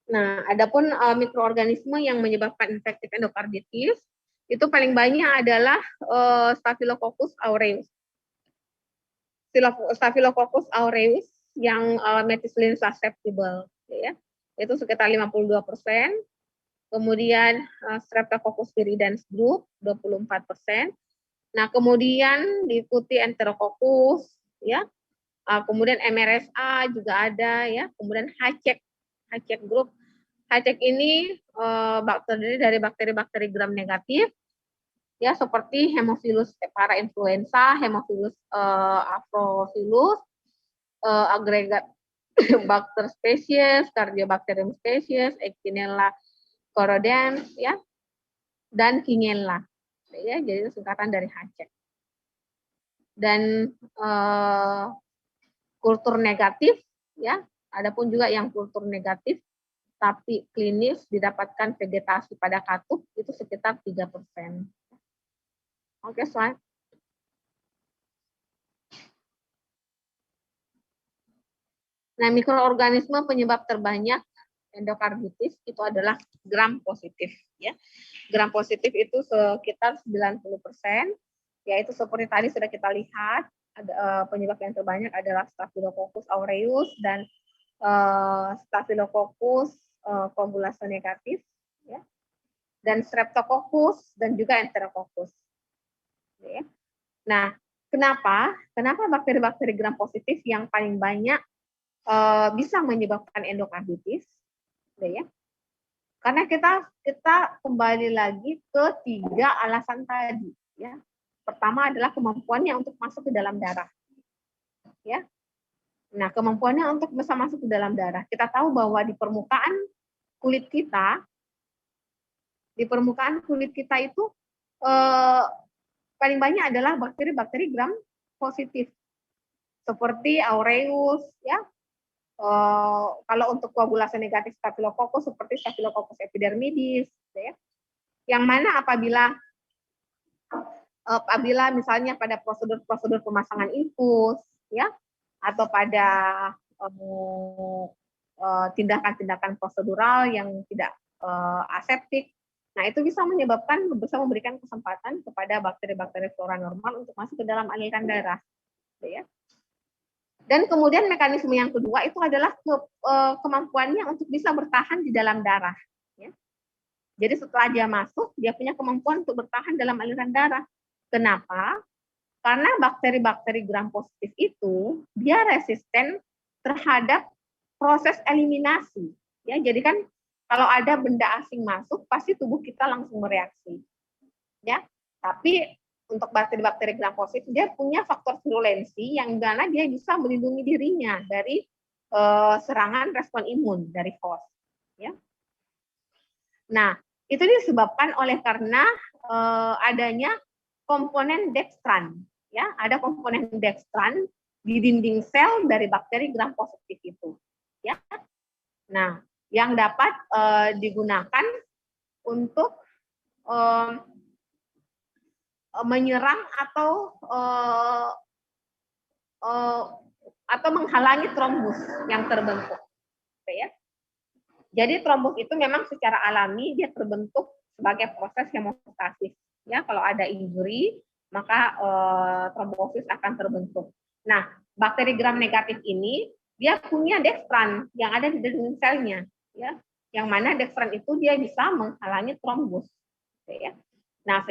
Nah, adapun mikroorganisme yang menyebabkan infektif endokarditis itu paling banyak adalah Staphylococcus aureus. Staphylococcus aureus yang methicillin susceptible, ya, itu sekitar 52%. Kemudian Streptococcus viridans group 24%. Nah, kemudian diikuti Enterococcus, ya. Kemudian MRSA juga ada, ya. Kemudian H-check group. H-check ini bakteri dari bakteri-bakteri gram negatif, ya seperti Haemophilus parainfluenza, Haemophilus afrophilus, agregat Bacter species, Cardiobacterium species, Echinella corrodens, ya, dan Kingella. Ya, jadi itu singkatan dari H-check. Dan kultur negatif, ya, adapun juga yang kultur negatif tapi klinis didapatkan vegetasi pada katup itu sekitar 3%. Oke, slide. Nah, mikroorganisme penyebab terbanyak endokarditis itu adalah gram positif, ya. Gram positif itu sekitar 90%, yaitu seperti tadi sudah kita lihat, ada penyebab yang terbanyak adalah Staphylococcus aureus dan Staphylococcus coagulase negatif, ya. Dan Streptococcus dan juga Enterococcus. Ya. Nah, kenapa bakteri-bakteri gram positif yang paling banyak bisa menyebabkan endokarditis, ya? Karena kita kembali lagi ke 3 alasan tadi, ya. Pertama adalah kemampuannya untuk masuk ke dalam darah, ya. Nah, kemampuannya untuk bisa masuk ke dalam darah. Kita tahu bahwa di permukaan kulit kita itu paling banyak adalah bakteri-bakteri gram positif seperti aureus, ya. Kalau untuk koagulasi negatif Staphylococcus seperti Staphylococcus epidermidis, ya. Yang mana apabila misalnya pada prosedur pemasangan infus, ya, atau pada tindakan-tindakan prosedural yang tidak aseptik, nah itu bisa memberikan kesempatan kepada bakteri-bakteri flora normal untuk masuk ke dalam aliran darah, ya. Dan kemudian mekanisme yang kedua itu adalah kemampuannya untuk bisa bertahan di dalam darah. Ya. Jadi setelah dia masuk, dia punya kemampuan untuk bertahan dalam aliran darah. Kenapa? Karena bakteri-bakteri gram positif itu dia resisten terhadap proses eliminasi. Ya, jadi kan kalau ada benda asing masuk, pasti tubuh kita langsung bereaksi. Ya, tapi untuk bakteri-bakteri gram positif dia punya faktor virulensi yang mana dia bisa melindungi dirinya dari serangan respon imun dari host, ya. Nah, itu disebabkan oleh karena adanya komponen dextran, Ya, ada komponen dextran di dinding sel dari bakteri gram positif itu. Ya, nah yang dapat digunakan untuk menyerang atau menghalangi trombus yang terbentuk. Oke, ya. Jadi trombus itu memang secara alami dia terbentuk sebagai proses hemostasis. Ya, kalau ada injury maka trombosis akan terbentuk. Nah, bakteri gram negatif ini dia punya dextran yang ada di dinding selnya, ya. Yang mana dextran itu dia bisa menghalangi trombus. Oke, ya. Nah,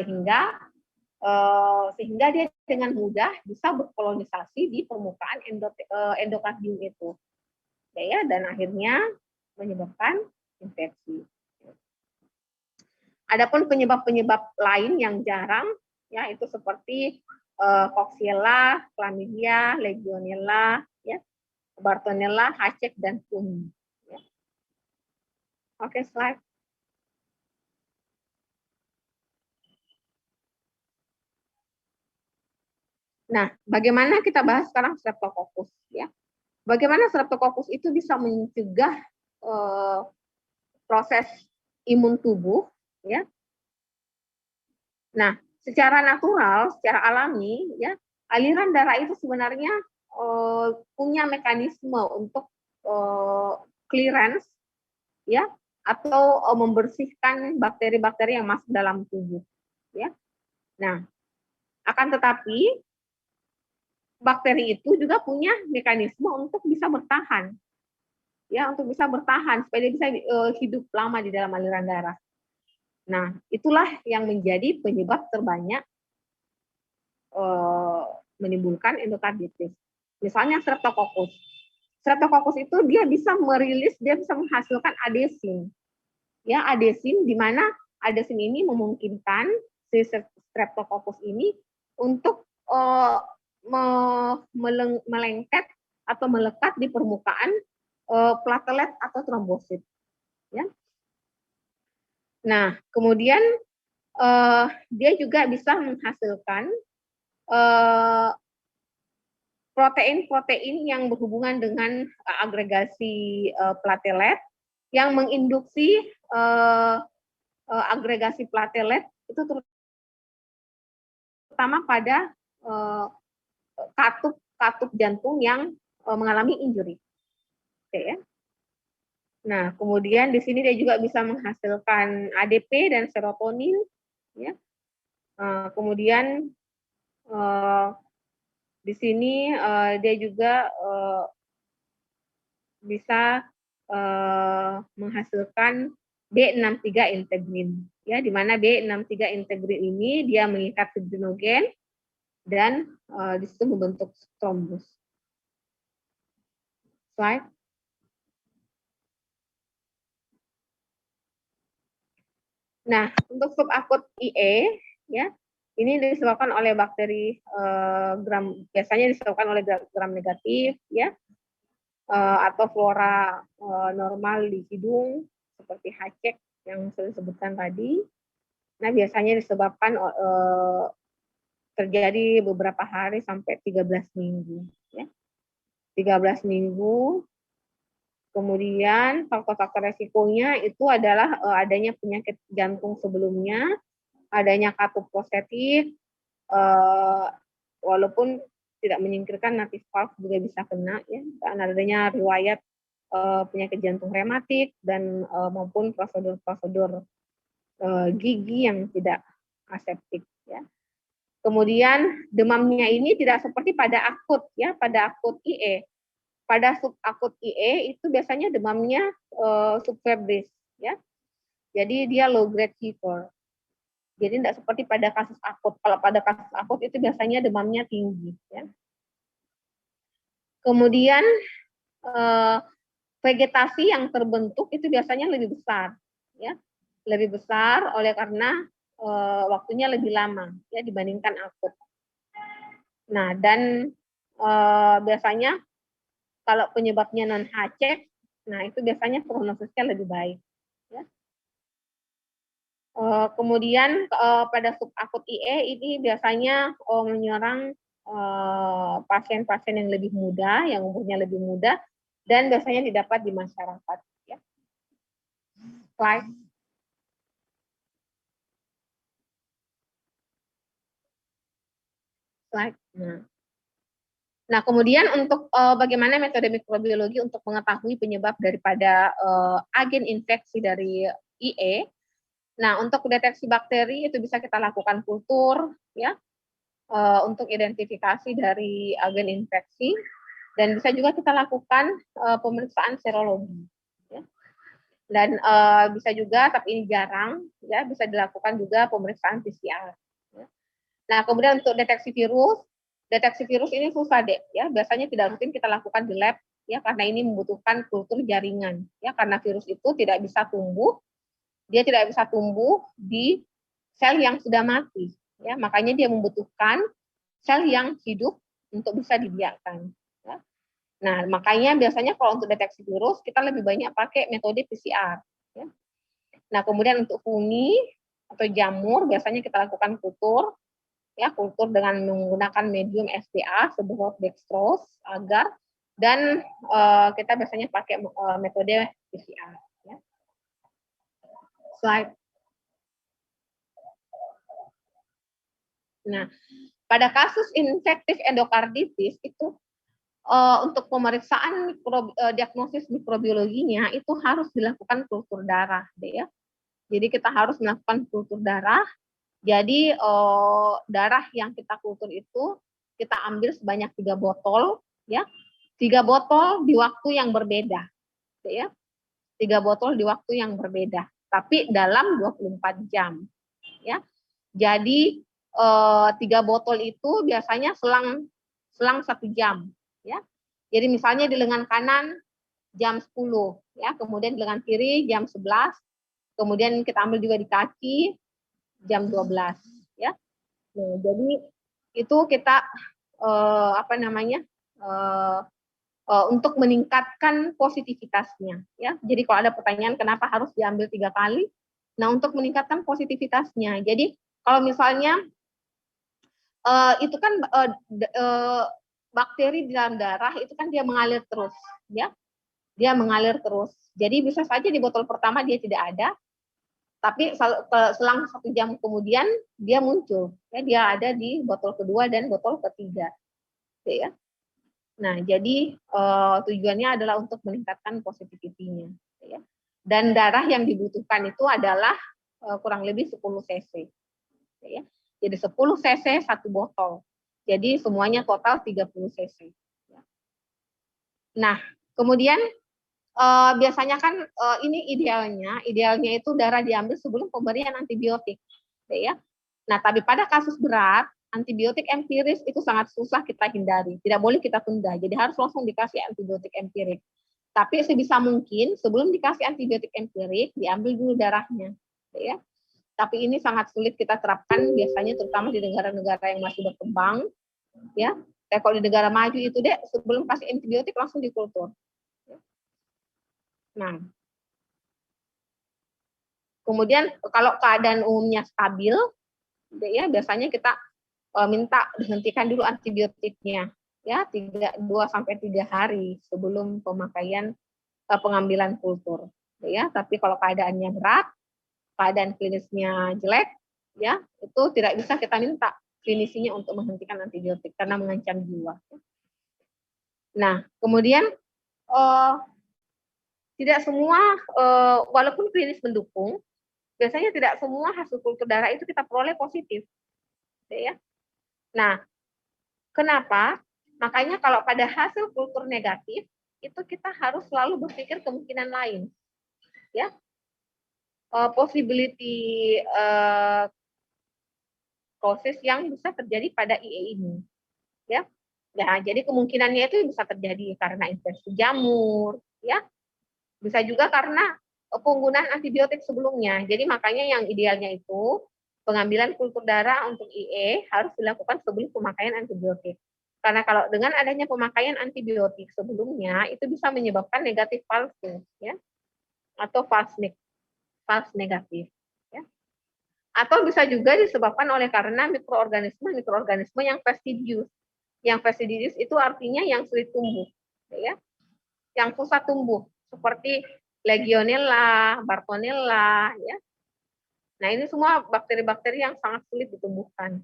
sehingga dia dengan mudah bisa berkolonisasi di permukaan endokardium itu, ya, dan akhirnya menyebabkan infeksi. Adapun penyebab-penyebab lain yang jarang, ya itu seperti Coxiella, Chlamydia, Legionella, ya, Bartonella, Hacek, dan Pumi. Ya. Oke, slide. Nah, bagaimana kita bahas sekarang Streptococcus, ya? Bagaimana Streptococcus itu bisa mencegah proses imun tubuh, ya? Nah, secara natural, secara alami, ya, aliran darah itu sebenarnya punya mekanisme untuk clearance, ya, atau membersihkan bakteri-bakteri yang masuk dalam tubuh, ya. Nah, akan tetapi bakteri itu juga punya mekanisme untuk bisa bertahan, ya, untuk bisa bertahan supaya dia bisa hidup lama di dalam aliran darah. Nah, itulah yang menjadi penyebab terbanyak menimbulkan endokarditis. Misalnya Streptococcus. Streptococcus itu dia bisa merilis, dia bisa menghasilkan adesin. Ya, adesin di mana adesin ini memungkinkan si Streptococcus ini untuk melengket atau melekat di permukaan platelet atau trombosit. Ya. Nah, kemudian dia juga bisa menghasilkan protein-protein yang berhubungan dengan agregasi platelet yang menginduksi agregasi platelet itu terutama pada katup jantung yang mengalami injury. Oke, ya. Nah, kemudian di sini dia juga bisa menghasilkan ADP dan serotonin, ya. Kemudian di sini dia juga bisa menghasilkan B63 integrin, ya, di mana B63 integrin ini dia mengikat fibrinogen dan di situ membentuk trombus. Slide. Nah, untuk subakut IE, ya, ini disebabkan oleh bakteri biasanya disebabkan oleh gram negatif, ya, atau flora normal di hidung seperti Hacek yang saya sebutkan tadi. Nah, biasanya disebabkan terjadi beberapa hari sampai 13 minggu, ya. 13 minggu. Kemudian faktor-faktor resikonya itu adalah adanya penyakit jantung sebelumnya, adanya katup positif, walaupun tidak menyingkirkan native valve juga bisa kena, ya, dan adanya riwayat penyakit jantung rematik dan maupun prosedur-prosedur gigi yang tidak aseptik, ya. Kemudian demamnya ini tidak seperti pada akut, ya, pada akut IE. Pada subakut IE itu biasanya demamnya subfebris, ya. Jadi dia low grade fever. Jadi tidak seperti pada kasus akut. Kalau pada kasus akut itu biasanya demamnya tinggi, ya. Kemudian vegetasi yang terbentuk itu biasanya lebih besar, ya. Lebih besar oleh karena waktunya lebih lama, ya, dibandingkan akut. Nah, dan biasanya kalau penyebabnya non Hacek, nah itu biasanya prognosisnya lebih baik, ya. Kemudian pada subakut IE ini biasanya menyerang pasien-pasien yang lebih muda, yang umurnya lebih muda, dan biasanya didapat di masyarakat. Ya. Slide. Slide. Nah, kemudian untuk bagaimana metode mikrobiologi untuk mengetahui penyebab daripada agen infeksi dari IE. Nah, untuk deteksi bakteri itu bisa kita lakukan kultur, ya, untuk identifikasi dari agen infeksi, dan bisa juga kita lakukan pemeriksaan serologi. Ya. Dan bisa juga, tapi ini jarang, ya, bisa dilakukan juga pemeriksaan PCR. Ya. Nah, kemudian untuk deteksi virus ini susah deh, ya, biasanya tidak rutin kita lakukan di lab, ya, karena ini membutuhkan kultur jaringan, ya, karena virus itu tidak bisa tumbuh, dia tidak bisa tumbuh di sel yang sudah mati, ya, makanya dia membutuhkan sel yang hidup untuk bisa dibiarkan. Ya. Nah, makanya biasanya kalau untuk deteksi virus kita lebih banyak pakai metode PCR. Ya. Nah, kemudian untuk fungi atau jamur biasanya kita lakukan kultur, ya, kultur dengan menggunakan medium SDA seberot dextrose agar, dan kita biasanya pakai metode PCR. Ya. Slide. Nah, pada kasus infektif endokarditis itu untuk pemeriksaan diagnosis mikrobiologinya itu harus dilakukan kultur darah, deh, ya. Jadi kita harus melakukan kultur darah. Jadi darah yang kita kultur itu kita ambil sebanyak 3 botol, ya. 3 botol di waktu yang berbeda, deh, ya. 3 botol di waktu yang berbeda, tapi dalam 24 jam, ya. Jadi 3 botol itu biasanya selang 1 jam, ya. Jadi misalnya di lengan kanan jam 10, ya, kemudian di lengan kiri jam 11, kemudian kita ambil juga di kaki jam 12, ya. Nah, jadi itu kita untuk meningkatkan positivitasnya, ya. Jadi kalau ada pertanyaan kenapa harus diambil 3 kali, nah untuk meningkatkan positivitasnya. Jadi kalau misalnya itu kan bakteri di dalam darah itu kan dia mengalir terus, ya, dia mengalir terus. Jadi bisa saja di botol pertama dia tidak ada, tapi selang 1 jam kemudian dia muncul, ya, dia ada di botol kedua dan botol ketiga, ya. Nah, jadi tujuannya adalah untuk meningkatkan positivity-nya, ya. Dan darah yang dibutuhkan itu adalah kurang lebih 10 cc, ya. Jadi 10 cc 1 botol. Jadi semuanya total 30 cc. Nah, kemudian biasanya kan ini idealnya itu darah diambil sebelum pemberian antibiotik, ya. Nah, tapi pada kasus berat, antibiotik empiris itu sangat susah kita hindari, tidak boleh kita tunda. Jadi harus langsung dikasih antibiotik empirik. Tapi sebisa mungkin sebelum dikasih antibiotik empirik diambil dulu darahnya, ya. Tapi ini sangat sulit kita terapkan biasanya terutama di negara-negara yang masih berkembang, ya. Kalau di negara maju itu deh sebelum kasih antibiotik langsung dikultur. Nah, kemudian kalau keadaan umumnya stabil, ya biasanya kita minta dihentikan dulu antibiotiknya, ya, 2 sampai 3 hari sebelum pemakaian pengambilan kultur, ya. Tapi kalau keadaannya berat, keadaan klinisnya jelek, ya, itu tidak bisa kita minta klinisinya untuk menghentikan antibiotik karena mengancam jiwa. Nah, kemudian tidak semua walaupun klinis mendukung, biasanya tidak semua hasil kultur darah itu kita peroleh positif, ya. Nah, kenapa? Makanya kalau pada hasil kultur negatif itu kita harus selalu berpikir kemungkinan lain, ya. Possibility causes yang bisa terjadi pada IE ini, ya. Nah, jadi kemungkinannya itu bisa terjadi karena infeksi jamur, ya. Bisa juga karena penggunaan antibiotik sebelumnya. Jadi makanya yang idealnya itu pengambilan kultur darah untuk IE harus dilakukan sebelum pemakaian antibiotik. Karena kalau dengan adanya pemakaian antibiotik sebelumnya itu bisa menyebabkan negatif palsu, ya, atau false negatif, ya. Atau bisa juga disebabkan oleh karena mikroorganisme yang fastidius. Yang fasciditis itu artinya yang sulit tumbuh, ya, yang susah tumbuh, seperti Legionella, Bartonella, ya. Nah, ini semua bakteri-bakteri yang sangat sulit ditumbuhkan.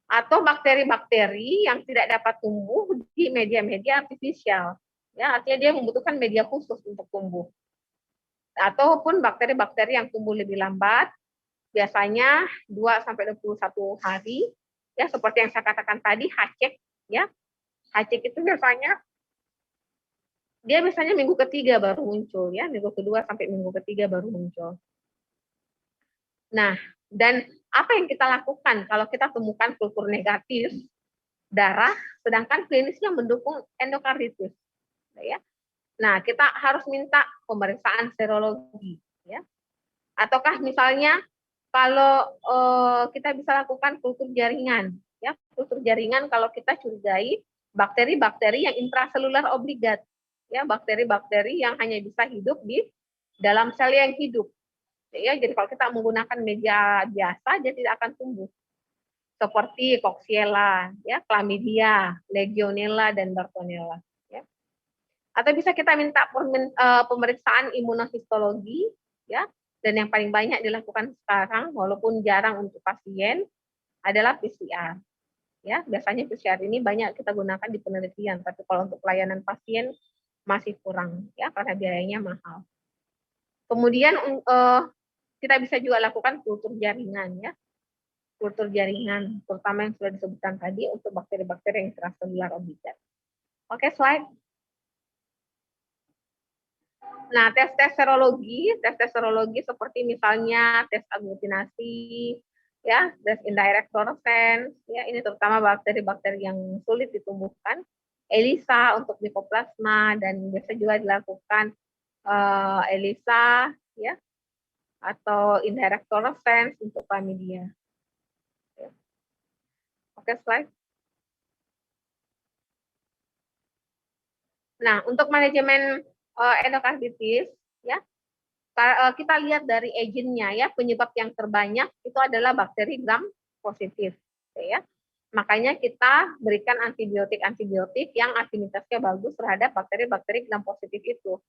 Atau bakteri-bakteri yang tidak dapat tumbuh di media-media artifisial. Ya, artinya dia membutuhkan media khusus untuk tumbuh. Ataupun bakteri-bakteri yang tumbuh lebih lambat, biasanya 2 sampai 21 hari, ya seperti yang saya katakan tadi, hacek, ya. Hacek itu dia biasanya minggu ketiga baru muncul, ya, minggu kedua sampai minggu ketiga baru muncul. Nah, dan apa yang kita lakukan kalau kita temukan kultur negatif darah, sedangkan klinisnya mendukung endokarditis, ya. Nah, kita harus minta pemeriksaan serologi, ya. Ataukah misalnya kalau kita bisa lakukan kultur jaringan, ya, kultur jaringan kalau kita curigai bakteri-bakteri yang intraseluler obligat, ya, bakteri-bakteri yang hanya bisa hidup di dalam sel yang hidup, ya. Jadi kalau kita menggunakan media biasa, dia tidak akan tumbuh. Seperti Coxiella, ya, Chlamydia, Legionella, dan Bartonella. Ya. Atau bisa kita minta pemeriksaan imunohistologi, ya, dan yang paling banyak dilakukan sekarang, walaupun jarang untuk pasien, adalah PCR. Ya, biasanya PCR ini banyak kita gunakan di penelitian, tapi kalau untuk pelayanan pasien masih kurang, ya, karena biayanya mahal. Kemudian kita bisa juga lakukan kultur jaringan, ya, kultur jaringan, terutama yang sudah disebutkan tadi untuk bakteri-bakteri yang intraselular obligat. Oke, slide. Nah, tes-tes serologi seperti misalnya tes aglutinasi, ya, tes indirect fluorescence, ya, ini terutama bakteri-bakteri yang sulit ditumbuhkan, ELISA untuk Mycoplasma, dan biasa juga dilakukan ELISA, ya, atau indirect fluorescence untuk Chlamydia. Oke, slide. Nah, untuk manajemen endokarditis, ya, kita lihat dari agentnya, ya, penyebab yang terbanyak itu adalah bakteri gram positif, ya. Makanya kita berikan antibiotik yang afinitasnya bagus terhadap bakteri-bakteri gram positif itu.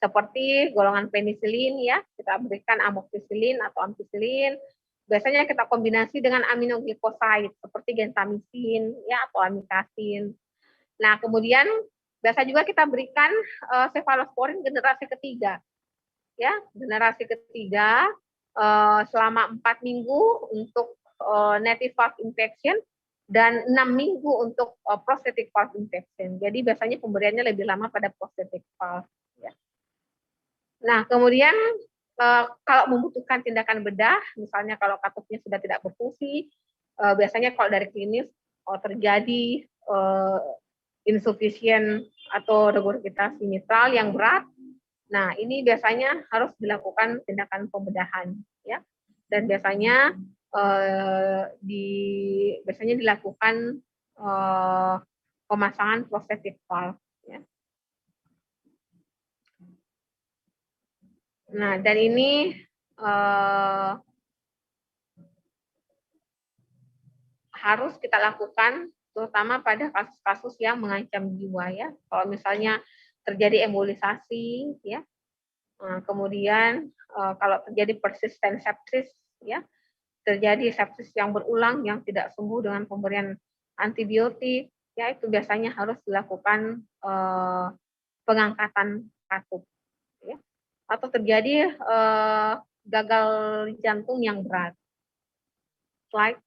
Seperti golongan penisilin, ya, kita berikan amoxicillin atau ampicillin. Biasanya kita kombinasi dengan aminoglycoside seperti gentamisin, ya, atau amikasin. Nah, kemudian biasa juga kita berikan cefalosporin generasi ketiga, ya, generasi ketiga selama 4 minggu untuk native valve infection dan 6 minggu untuk prosthetic valve infection. Jadi biasanya pemberiannya lebih lama pada prosthetic valve. Ya. Nah, kemudian kalau membutuhkan tindakan bedah, misalnya kalau katupnya sudah tidak berfungsi, biasanya kalau dari klinis terjadi insufisien atau regurgitasi mitral yang berat. Nah, ini biasanya harus dilakukan tindakan pembedahan, ya. Dan biasanya biasanya dilakukan pemasangan prosthetic valve, ya. Nah, dan ini harus kita lakukan terutama pada kasus-kasus yang mengancam jiwa, ya. Kalau misalnya terjadi embolisasi, ya. Nah, kemudian kalau terjadi persisten sepsis, ya, terjadi sepsis yang berulang yang tidak sembuh dengan pemberian antibiotik, ya, itu biasanya harus dilakukan pengangkatan katup, ya. Atau terjadi gagal jantung yang berat. Slide.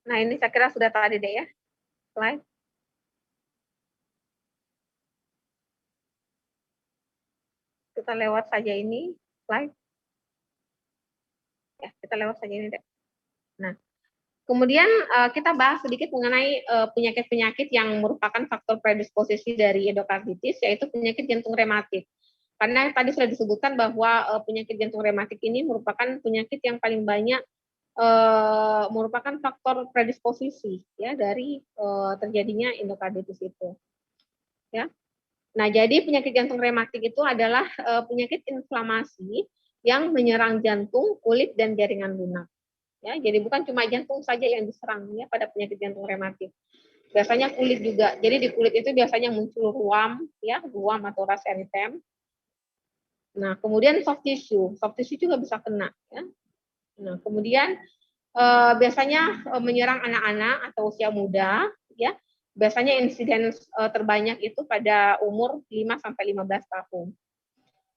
Nah, ini saya kira sudah tadi deh, ya. Slide. Kita lewat saja ini, slide. Ya, kita lewat saja ini deh. Nah, kemudian kita bahas sedikit mengenai penyakit-penyakit yang merupakan faktor predisposisi dari endokarditis, yaitu penyakit jantung rematik. Karena tadi sudah disebutkan bahwa penyakit jantung rematik ini merupakan penyakit yang paling banyak merupakan faktor predisposisi, ya, dari terjadinya endokarditis itu, ya. Nah, jadi penyakit jantung rematik itu adalah penyakit inflamasi yang menyerang jantung, kulit, dan jaringan lunak. Ya, jadi bukan cuma jantung saja yang diserang ya pada penyakit jantung rematik. Biasanya kulit juga. Jadi di kulit itu biasanya muncul ruam, ya, ruam atau ras eritem. Nah, kemudian soft tissue juga bisa kena. Ya. Nah, kemudian biasanya menyerang anak-anak atau usia muda, ya. Biasanya insiden terbanyak itu pada umur 5 sampai 15 tahun.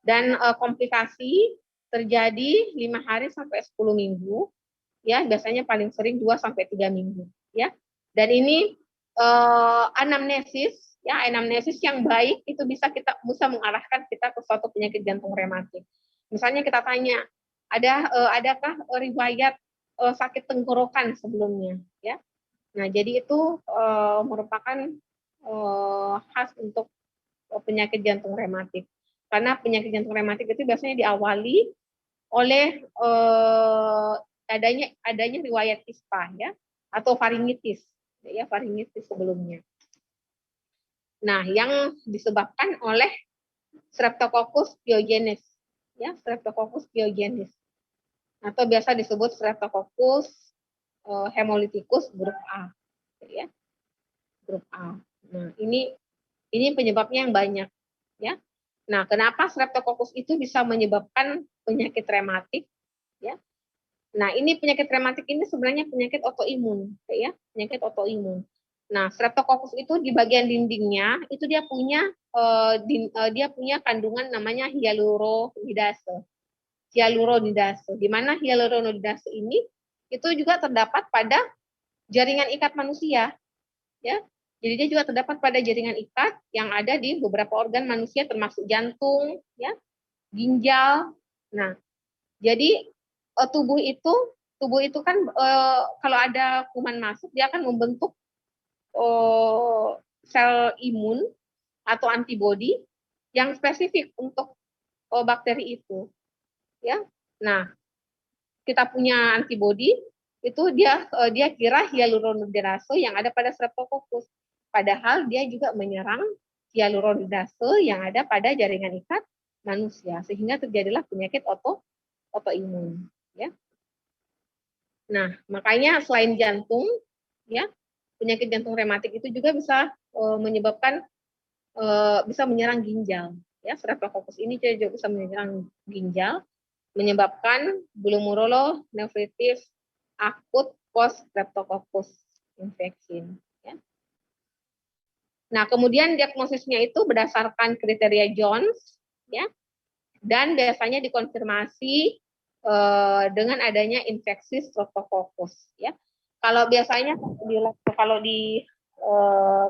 Dan komplikasi terjadi 5 hari sampai 10 minggu, ya. Biasanya paling sering 2 sampai 3 minggu, ya. Dan ini anamnesis, ya, anamnesis yang baik itu bisa mengarahkan kita ke suatu penyakit jantung rematik. Misalnya kita tanya, adakah riwayat sakit tenggorokan sebelumnya, ya. Nah, jadi itu merupakan khas untuk penyakit jantung rematik. Karena penyakit jantung rematik itu biasanya diawali oleh adanya riwayat ispa, ya, atau faringitis, ya, faringitis sebelumnya. Nah, yang disebabkan oleh Streptococcus pyogenes, ya, Streptococcus pyogenes, atau biasa disebut Streptococcus hemolyticus grup A, ya, grup A. Nah, ini penyebabnya yang banyak, ya. Nah, kenapa Streptococcus itu bisa menyebabkan penyakit rematik, ya? Nah, ini penyakit rematik ini sebenarnya penyakit autoimun, ya, penyakit autoimun. Nah, Streptococcus itu di bagian dindingnya itu dia punya kandungan namanya hyaluronidase. Hyaluronidase, di mana hyaluronidase ini itu juga terdapat pada jaringan ikat manusia, ya. Jadi dia juga terdapat pada jaringan ikat yang ada di beberapa organ manusia termasuk jantung, ya, ginjal. Nah, jadi tubuh itu kan kalau ada kuman masuk dia akan membentuk sel imun atau antibodi yang spesifik untuk bakteri itu, ya. Nah, kita punya antibodi itu dia kira hyaluronidase yang ada pada Streptococcus, padahal dia juga menyerang hyaluronidase yang ada pada jaringan ikat manusia, sehingga terjadilah penyakit autoimun, ya. Nah, makanya selain jantung, ya, penyakit jantung rematik itu juga bisa menyebabkan bisa menyerang ginjal, ya. Streptococcus ini juga bisa menyerang ginjal, menyebabkan glomerulonefritis akut post Streptococcus infection, ya. Nah, kemudian diagnosisnya itu berdasarkan kriteria Jones, ya, dan biasanya dikonfirmasi dengan adanya infeksi Streptococcus, ya. Kalau biasanya kalau di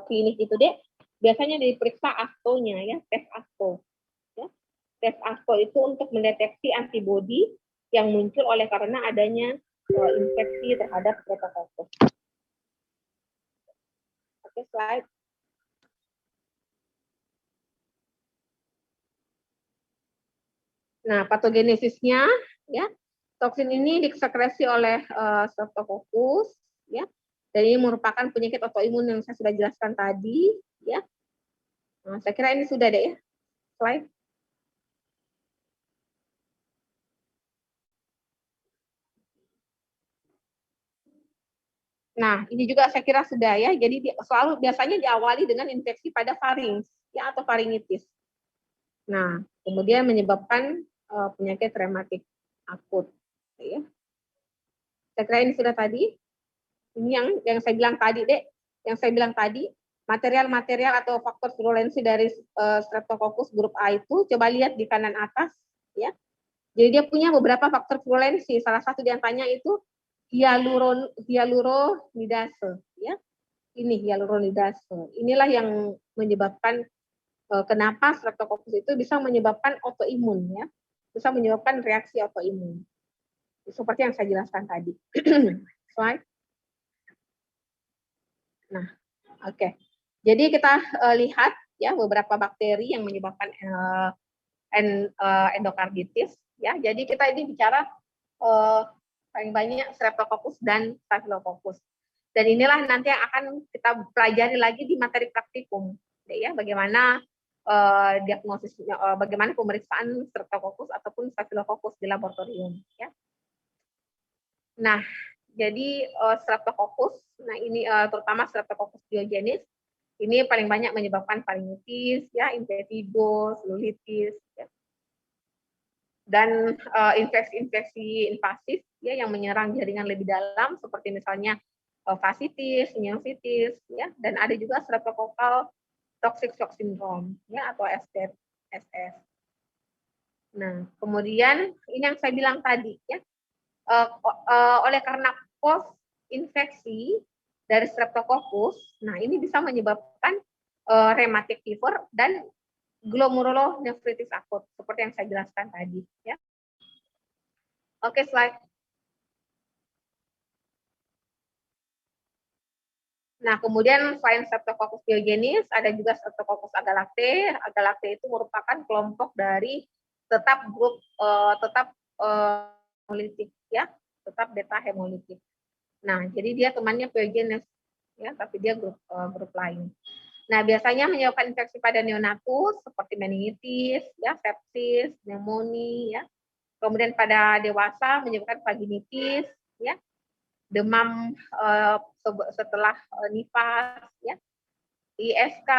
klinik itu deh biasanya diperiksa ASTO-nya, ya, tes ASTO, ya. Tes ASTO itu untuk mendeteksi antibodi yang muncul oleh karena adanya infeksi terhadap Streptococcus. Oke, slide. Nah, patogenesisnya, ya, toksin ini disekresi oleh Streptococcus, ya, dan ini merupakan penyakit autoimun yang saya sudah jelaskan tadi, ya. Nah, saya kira ini sudah deh, ya, slide. Nah, ini juga saya kira sudah, ya. Jadi selalu biasanya diawali dengan infeksi pada farinx, ya, atau faringitis. Nah, kemudian menyebabkan penyakit rematik akut, ya. Saya kira ini sudah tadi. Ini yang saya bilang tadi, Dek. Yang saya bilang tadi, material-material atau faktor virulensi dari Streptococcus grup A itu coba lihat di kanan atas, ya. Jadi dia punya beberapa faktor virulensi. Salah satu di antaranya itu hyaluronidase, ya. Ini hyaluronidase. Inilah yang menyebabkan kenapa Streptococcus itu bisa menyebabkan autoimun, ya. Bisa menyebabkan reaksi autoimun. Seperti yang saya jelaskan tadi. Slide. Nah, oke. Jadi kita lihat, ya, beberapa bakteri yang menyebabkan endokarditis, ya. Jadi kita ini bicara paling banyak Streptococcus dan Staphylococcus. Dan inilah nanti yang akan kita pelajari lagi di materi praktikum, ya, bagaimana diagnosis bagaimana pemeriksaan Streptococcus ataupun Staphylococcus di laboratorium ya. Nah, jadi Streptococcus, nah ini terutama Streptococcus pyogenes ini paling banyak menyebabkan faringitis ya, impetigo, celulitis ya. Dan infeksi-infeksi invasif ya yang menyerang jaringan lebih dalam seperti misalnya fasciitis, sinusitis ya, dan ada juga streptococcal toxic shock syndrome ya atau SS. Nah, kemudian ini yang saya bilang tadi ya, oleh karena post infeksi dari streptococcus, nah ini bisa menyebabkan rheumatic fever dan glomerulonefritis akut seperti yang saya jelaskan tadi ya. Oke, slide. Nah, kemudian selain Streptococcus pyogenes ada juga Streptococcus agalactiae. Agalactiae itu merupakan kelompok dari tetap grup hemolitik ya, tetap beta hemolitik. Nah, jadi dia temannya pyogenes ya, tapi dia grup lain. Nah, biasanya menyebabkan infeksi pada neonatus seperti meningitis, ya, sepsis, pneumonia, ya. Kemudian pada dewasa menyebabkan vaginitis, ya, demam setelah nifas, ya, ISK,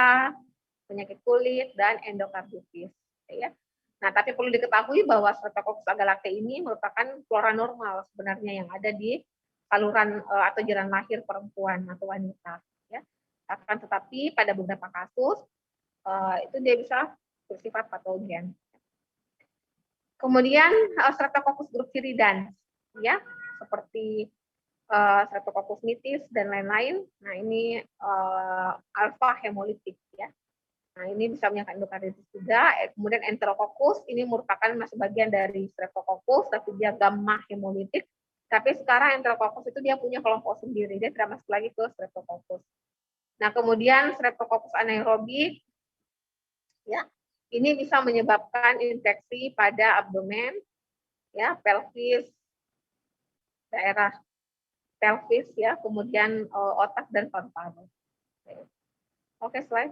penyakit kulit, dan endokarditis, ya. Nah, tapi perlu diketahui bahwa Streptococcus agalactiae ini merupakan flora normal sebenarnya yang ada di saluran atau jalan lahir perempuan atau wanita, ya. Akan tetapi pada beberapa kasus itu dia bisa bersifat patogen. Kemudian Streptococcus grup viridans, ya, seperti Streptococcus mitis dan lain-lain. Nah, ini alpha hemolitik ya. Nah, ini bisa menyebabkan endokarditis juga. Kemudian Enterococcus ini merupakan masih bagian dari Streptococcus, tapi dia gamma hemolitik. Tapi sekarang Enterococcus itu dia punya kelompok sendiri, dia tidak masuk lagi ke Streptococcus. Nah, kemudian Streptococcus anaerobik, ya, ini bisa menyebabkan infeksi pada abdomen, ya, pelvis, daerah pelvis, ya, kemudian otak dan paru-paru. Oke, slide.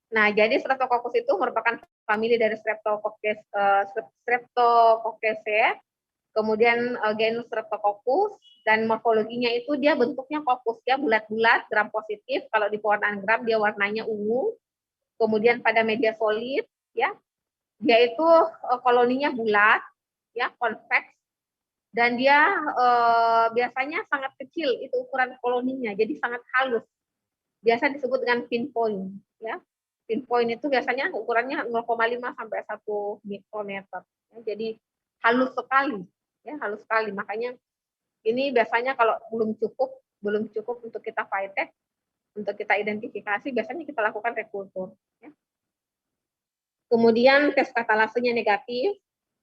Nah, jadi Streptococcus itu merupakan famili dari Streptococcaceae, kemudian genus Streptococcus, dan morfologinya itu dia bentuknya kokus ya, bulat-bulat, gram positif. Kalau di pewarnaan gram dia warnanya ungu. Kemudian pada media solid ya, dia itu koloninya bulat ya, convex, dan dia biasanya sangat kecil itu ukuran koloninya, jadi sangat halus. Biasa disebut dengan pinpoint ya. Pinpoint itu biasanya ukurannya 0,5 sampai 1 mikrometer. Ya, jadi halus sekali, ya, halus sekali. Makanya ini biasanya kalau belum cukup untuk kita VITEK, untuk kita identifikasi, biasanya kita lakukan rekultur. Ya. Kemudian tes katalasenya negatif,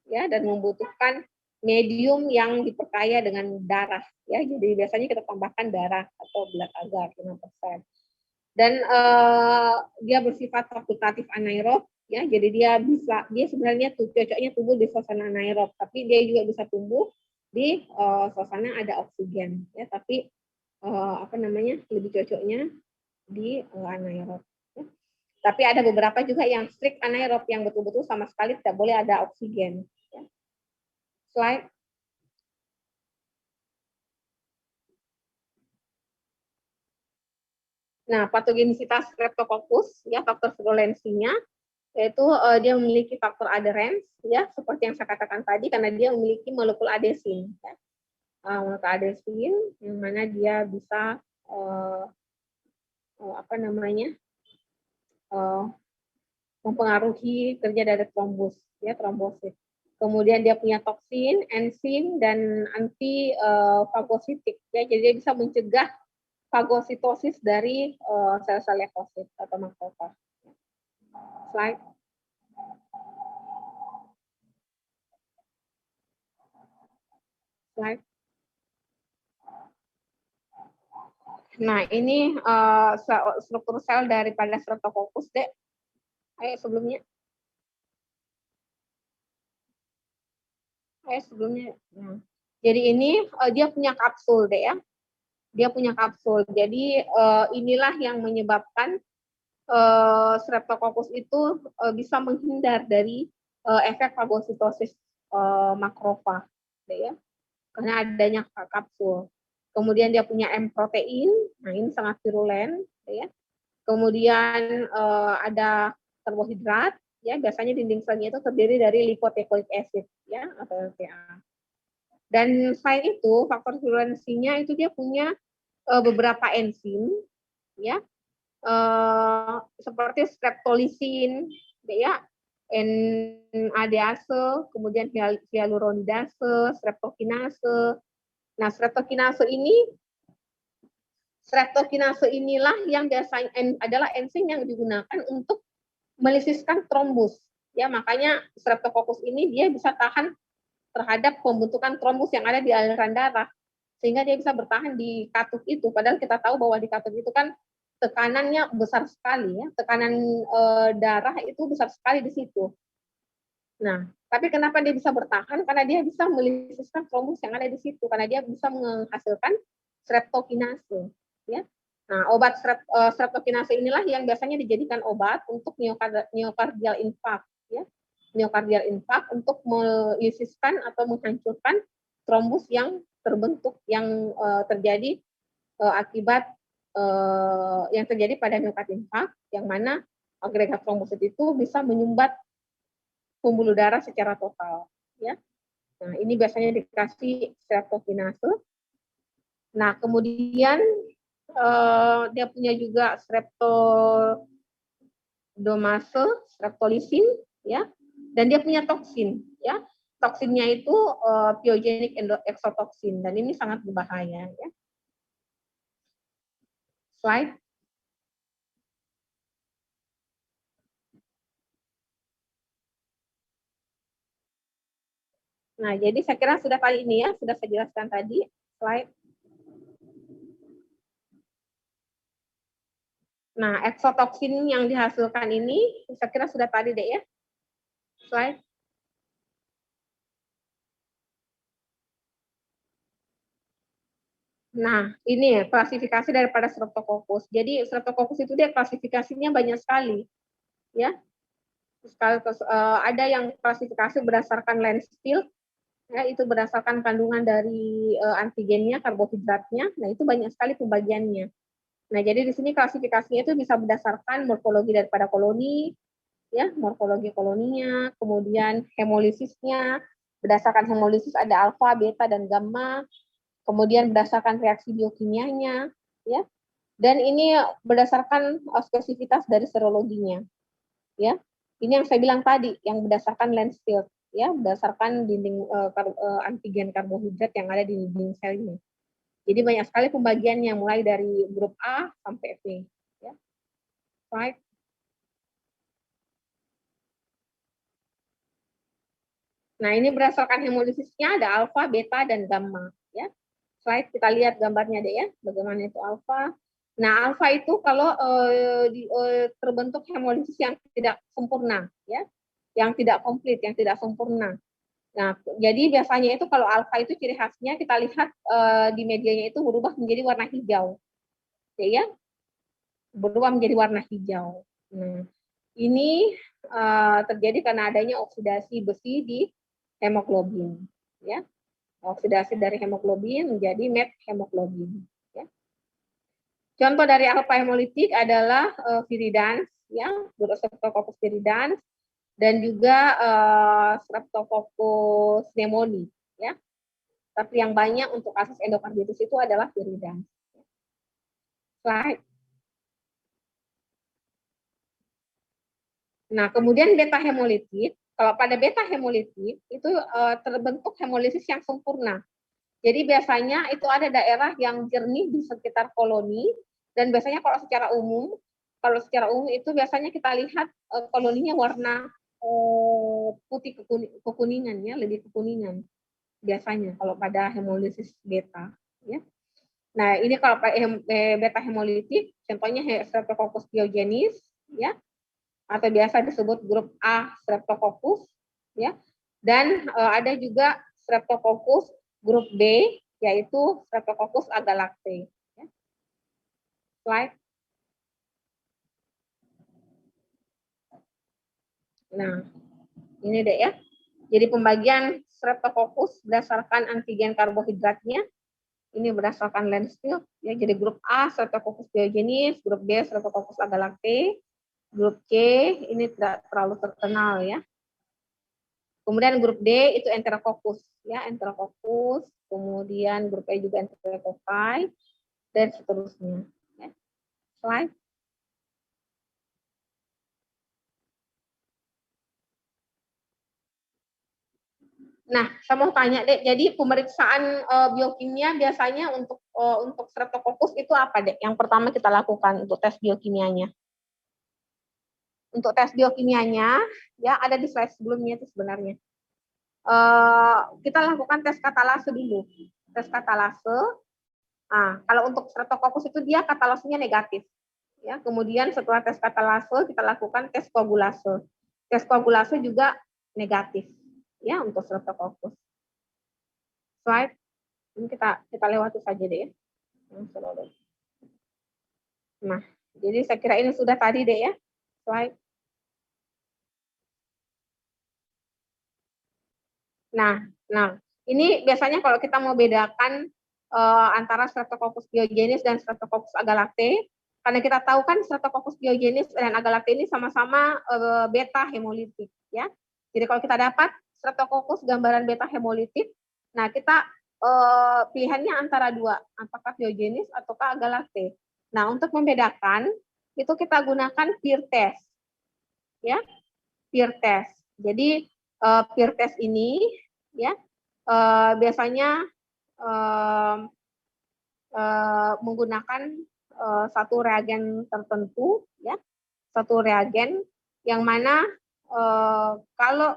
ya, dan membutuhkan medium yang diperkaya dengan darah. Ya, jadi biasanya kita tambahkan darah atau blood agar 5%. Dan dia bersifat fakultatif anaerob, ya, jadi dia sebenarnya cocoknya tumbuh di suasana anaerob, tapi dia juga bisa tumbuh di suasana ada oksigen, ya, tapi lebih cocoknya di anaerob. Ya. Tapi ada beberapa juga yang strict anaerob yang betul-betul sama sekali tidak boleh ada oksigen. Ya. Slide. Nah, patogenisitas Streptococcus, ya, faktor virulensinya yaitu dia memiliki faktor adherens, ya, seperti yang saya katakan tadi, karena dia memiliki molekul adesin, ya. Molekul adesin yang mana dia bisa mempengaruhi kerja dari trombus, ya, trombosit. Kemudian dia punya toksin, enzim, dan anti fagositik, ya, jadi dia bisa mencegah fagositosis dari sel-sel leukosit atau makrofag. Slide. Slide. Nah, ini struktur sel daripada Streptococcus, Dek. Ayo sebelumnya. Nah, jadi ini dia punya kapsul, Dek, ya. dia punya kapsul. Jadi inilah yang menyebabkan Streptococcus itu bisa menghindar dari efek fagositosis makrofag, ya, karena adanya kapsul. Kemudian dia punya M protein, nah ini sangat virulen, ya. Kemudian ada karbohidrat, ya, biasanya dinding selnya itu terdiri dari lipotekoik acid, ya, atau LPA. Dan selain itu faktor virulensinya itu dia punya beberapa enzim, ya, seperti streptolisin, ya, NADase, kemudian hyaluronidase, streptokinase. Nah, streptokinase inilah yang biasanya adalah enzim yang digunakan untuk melisiskan trombus. Ya, makanya Streptococcus ini dia bisa tahan terhadap pembentukan trombus yang ada di aliran darah, sehingga dia bisa bertahan di katup itu. Padahal kita tahu bahwa di katup itu kan tekanannya besar sekali, ya, tekanan darah itu besar sekali di situ. Nah, tapi kenapa dia bisa bertahan? Karena dia bisa melisiskan trombus yang ada di situ, karena dia bisa menghasilkan streptokinase, ya. Nah, obat streptokinase inilah yang biasanya dijadikan obat untuk myocardial infarct, ya. Myocardial infarct untuk melisiskan atau menghancurkan trombus yang terbentuk yang terjadi akibat yang terjadi pada myocardial infarct, yang mana agregat trombosit itu bisa menyumbat pembuluh darah secara total, ya. Nah, ini biasanya dikasih streptokinase. Nah, kemudian dia punya juga streptodomase, streptolisin, ya. Dan dia punya toksin, ya. Toksinnya itu pyogenic exotoxin, dan ini sangat berbahaya, ya. Slide. Nah, jadi saya kira sudah kali ini, ya, sudah saya jelaskan tadi. Slide. Nah, eksotoksin yang dihasilkan ini, saya kira sudah tadi deh, ya. Slide. Nah, ini klasifikasi daripada Streptococcus. Jadi Streptococcus itu dia klasifikasinya banyak sekali, ya. Ada yang klasifikasi berdasarkan Lancefield, ya, itu berdasarkan kandungan dari antigennya, karbohidratnya. Nah, itu banyak sekali pembagiannya. Nah, jadi di sini klasifikasinya itu bisa berdasarkan morfologi daripada koloni, ya, morfologi koloninya, kemudian hemolisisnya. Berdasarkan hemolisis ada alfa, beta, dan gamma. Kemudian berdasarkan reaksi biokimianya, ya, dan ini berdasarkan spesifitas dari serologinya, ya. Ini yang saya bilang tadi, yang berdasarkan Lancefield, ya, berdasarkan dinding antigen karbohidrat yang ada di dinding selnya. Jadi banyak sekali pembagiannya, mulai dari grup A sampai V, ya. Slide. Nah, ini berdasarkan hemolisisnya ada alfa, beta, dan gamma, ya. Slide, kita lihat gambarnya deh, ya, bagaimana itu alfa. Nah, alfa itu kalau terbentuk hemolisis yang tidak sempurna, ya, yang tidak komplit, yang tidak sempurna. Nah, jadi biasanya itu kalau alfa itu ciri khasnya kita lihat di medianya itu berubah menjadi warna hijau, ya, berubah menjadi warna hijau. Nah, ini terjadi karena adanya oksidasi besi di hemoglobin, ya. Oksidasi dari hemoglobin menjadi methemoglobin, ya. Contoh dari alpha hemolitik adalah viridans, ya, Streptococcus viridans, dan juga Streptococcus pneumoniae, ya. Tapi yang banyak untuk kasus endokarditis itu adalah viridans. Slide. Nah, kemudian beta hemolitik, kalau pada beta hemolitik itu terbentuk hemolisis yang sempurna. Jadi biasanya itu ada daerah yang jernih di sekitar koloni, dan biasanya kalau secara umum itu biasanya kita lihat koloninya warna putih kekuningan, ya, lebih kekuningan biasanya kalau pada hemolisis beta, ya. Nah, ini kalau beta hemolitik, contohnya Streptococcus pyogenes, ya, atau biasa disebut grup A Streptococcus, ya. Dan ada juga Streptococcus grup B, yaitu Streptococcus agalactiae. Slide. Nah, ini deh ya. Jadi pembagian Streptococcus berdasarkan antigen karbohidratnya. Ini berdasarkan Lancefield ya. Jadi grup A Streptococcus pyogenes, grup B Streptococcus agalactiae, grup C ini tidak terlalu terkenal ya. Kemudian grup D itu Enterococcus ya, Enterococcus. Kemudian grup E juga Enterococci dan seterusnya. Ya. Slide. Nah, saya mau tanya deh, jadi pemeriksaan biokimia biasanya untuk Streptococcus itu apa deh? Yang pertama kita lakukan untuk tes biokimianya. Untuk tes biokimianya, ya ada di slide sebelumnya itu sebenarnya. Kita lakukan tes katalase dulu. Tes katalase. Nah, kalau untuk Streptococcus itu dia katalasenya negatif. Ya, kemudian setelah tes katalase kita lakukan tes koagulase. Tes koagulase juga negatif. Ya, untuk Streptococcus. Slide. Ini kita lewati saja deh ya. Nah, jadi saya kira ini sudah tadi deh ya. Slide. Nah, ini biasanya kalau kita mau bedakan antara Streptococcus pyogenes dan Streptococcus agalactiae, karena kita tahu kan Streptococcus pyogenes dan agalactiae ini sama-sama beta hemolitik ya. Jadi kalau kita dapat Streptococcus gambaran beta hemolitik, nah kita pilihannya antara dua, apakah pyogenes ataukah agalactiae. Nah, untuk membedakan itu kita gunakan peer test. Ya, peer test. Jadi peer test ini ya biasanya menggunakan satu reagen tertentu ya, satu reagen yang mana kalau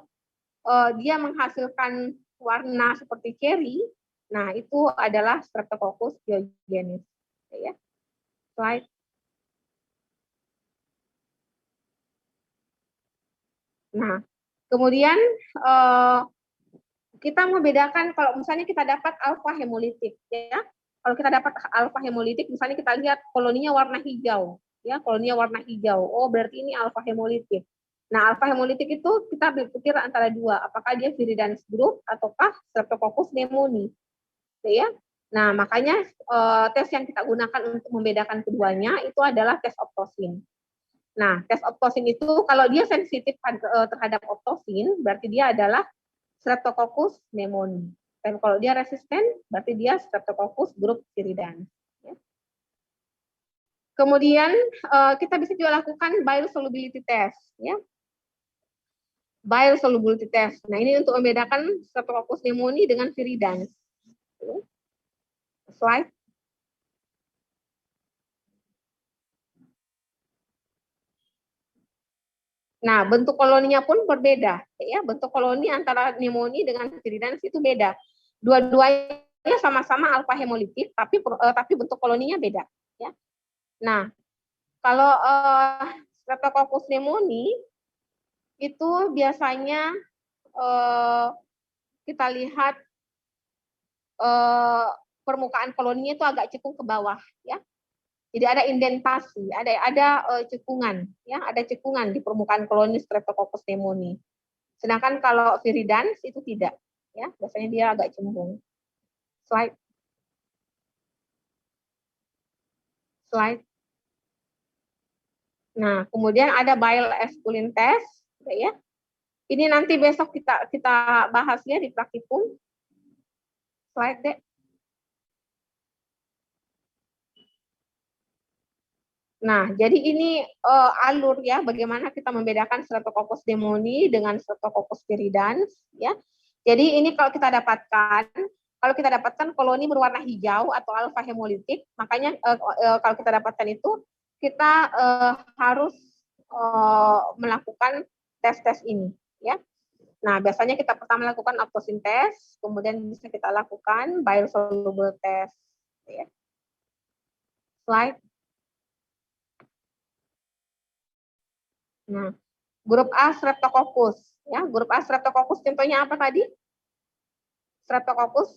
dia menghasilkan warna seperti cherry, nah itu adalah Streptococcus pyogenes ya. Slide. Nah, kemudian kita membedakan kalau misalnya kita dapat alfa hemolitik ya. Kalau kita dapat alfa hemolitik, misalnya kita lihat koloninya warna hijau, ya koloninya warna hijau. Oh berarti ini alfa hemolitik. Nah alfa hemolitik itu kita berpikir antara dua, apakah dia viridans group ataukah Streptococcus pneumoniae, ya. Nah makanya tes yang kita gunakan untuk membedakan keduanya itu adalah tes optosin. Nah tes optosin itu kalau dia sensitif terhadap optosin, berarti dia adalah Streptococcus pneumoniae. Dan kalau dia resisten, berarti dia Streptococcus grup viridans. Ya. Kemudian kita bisa juga lakukan biosolubility test. Ya. Biosolubility test. Nah ini untuk membedakan Streptococcus pneumoniae dengan viridans. Slide. Nah, bentuk koloninya pun berbeda, ya. Bentuk koloni antara pneumonia dengan viridans itu beda. Dua-duanya sama-sama alfa hemolitik, tapi bentuk koloninya beda, ya. Nah, kalau Streptococcus pneumoniae itu biasanya kita lihat permukaan koloninya itu agak cekung ke bawah, ya. Jadi ada indentasi, ada cekungan, ya, ada cekungan di permukaan koloni Streptococcus pneumoniae. Sedangkan kalau viridans itu tidak, ya, biasanya dia agak cembung. Slide. Slide. Nah, kemudian ada bile esculin test, ya. Ini nanti besok kita bahas ya di praktikum. Slide deh. Nah, jadi ini alur ya, bagaimana kita membedakan Streptococcus pneumoniae dengan Streptococcus viridans, ya. Jadi ini kalau kita dapatkan koloni berwarna hijau atau alfa hemolitik, makanya kalau kita dapatkan itu kita harus melakukan tes-tes ini, ya. Nah, biasanya kita pertama lakukan optosin test, kemudian bisa kita lakukan biosoluble test, ya. Slide. Nah, grup A Streptococcus, ya. Grup A Streptococcus contohnya apa tadi? Streptococcus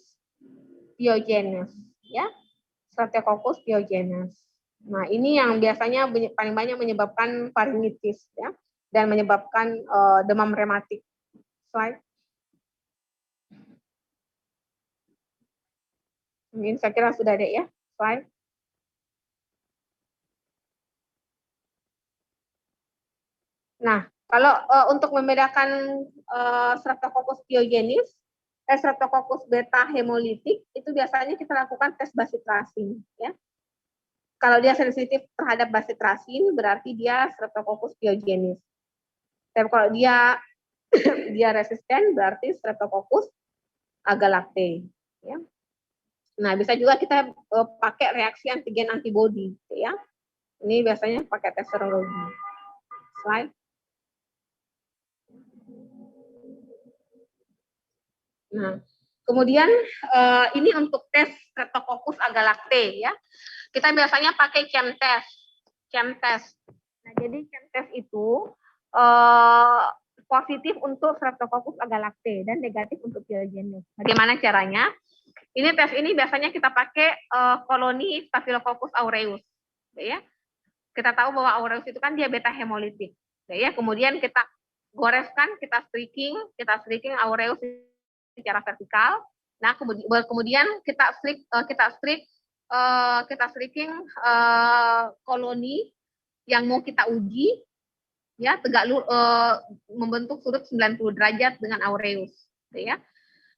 pyogenes, ya. Streptococcus pyogenes. Nah, ini yang biasanya paling banyak menyebabkan faringitis ya, dan menyebabkan demam rematik. Slide. Ini saya kira sudah ada ya, slide. Nah, kalau untuk membedakan Streptococcus pyogenes, Streptococcus beta hemolitik itu biasanya kita lakukan tes basitrasin ya. Kalau dia sensitif terhadap basitrasin berarti dia Streptococcus pyogenes. Tapi kalau dia dia resisten berarti Streptococcus agalactae ya. Nah, bisa juga kita pakai reaksi antigen antibody ya. Ini biasanya pakai tes serologi. Slide. Nah, kemudian ini untuk tes Streptococcus agalactae ya. Kita biasanya pakai ChemTest. Nah, jadi ChemTest itu positif untuk Streptococcus agalactae dan negatif untuk pyogenes. Bagaimana caranya? Ini tes ini biasanya kita pakai koloni Staphylococcus aureus, ya. Kita tahu bahwa aureus itu kan dia beta hemolitik, ya. Kemudian kita goreskan, kita streaking aureus secara vertikal. Nah, kemudian kita streaking koloni yang mau kita uji, ya, tegak membentuk sudut 90 derajat dengan aureus, ya.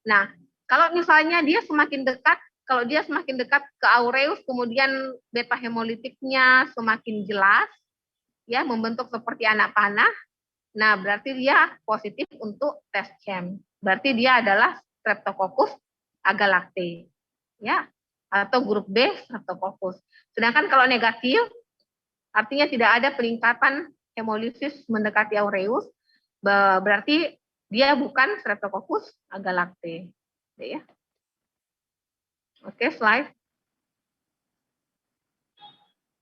Nah, kalau misalnya dia semakin dekat ke aureus, kemudian beta hemolitiknya semakin jelas, ya, membentuk seperti anak panah, nah berarti dia positif untuk tes CHEM. Berarti dia adalah Streptococcus agalactae, ya, atau grup B Streptococcus. Sedangkan kalau negatif, artinya tidak ada peningkatan hemolisis mendekati aureus, berarti dia bukan Streptococcus agalactae. Ya. Oke, slide.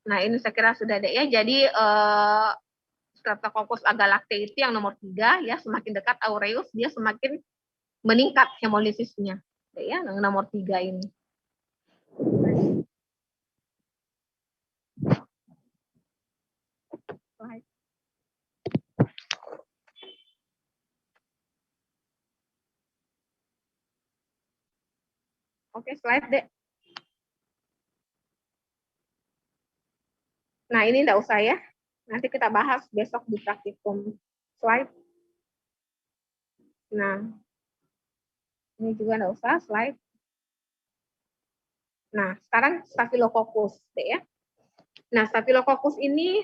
Nah, ini saya kira sudah ada ya. Jadi Streptococcus agalactae itu yang nomor 3 ya, semakin dekat aureus dia semakin meningkat hemolisisnya. Ya, yang nomor 3 ini. Slide. Oke, slide deh. Nah, ini enggak usah ya. Nanti kita bahas besok di praktikum. Slide. Nah, ini juga enggak usah, slide. Nah, sekarang Staphylococcus ya. Nah, Staphylococcus ini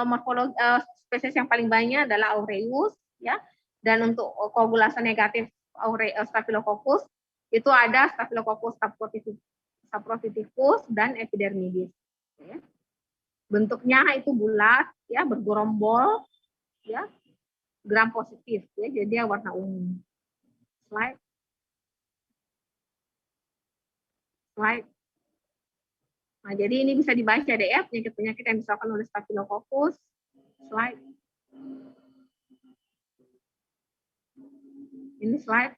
morfologi spesies yang paling banyak adalah aureus ya. Dan untuk koagulasi negatif Staphylococcus itu ada Staphylococcus saprofitivus dan epidermidis. Ya. Bentuknya itu bulat ya, bergerombol ya, gram positif ya, jadi dia warna ungu. Slide. Slide. Nah, jadi ini bisa dibaca deh ya, penyakit-penyakit yang disebabkan oleh Staphylococcus. Slide. Ini slide.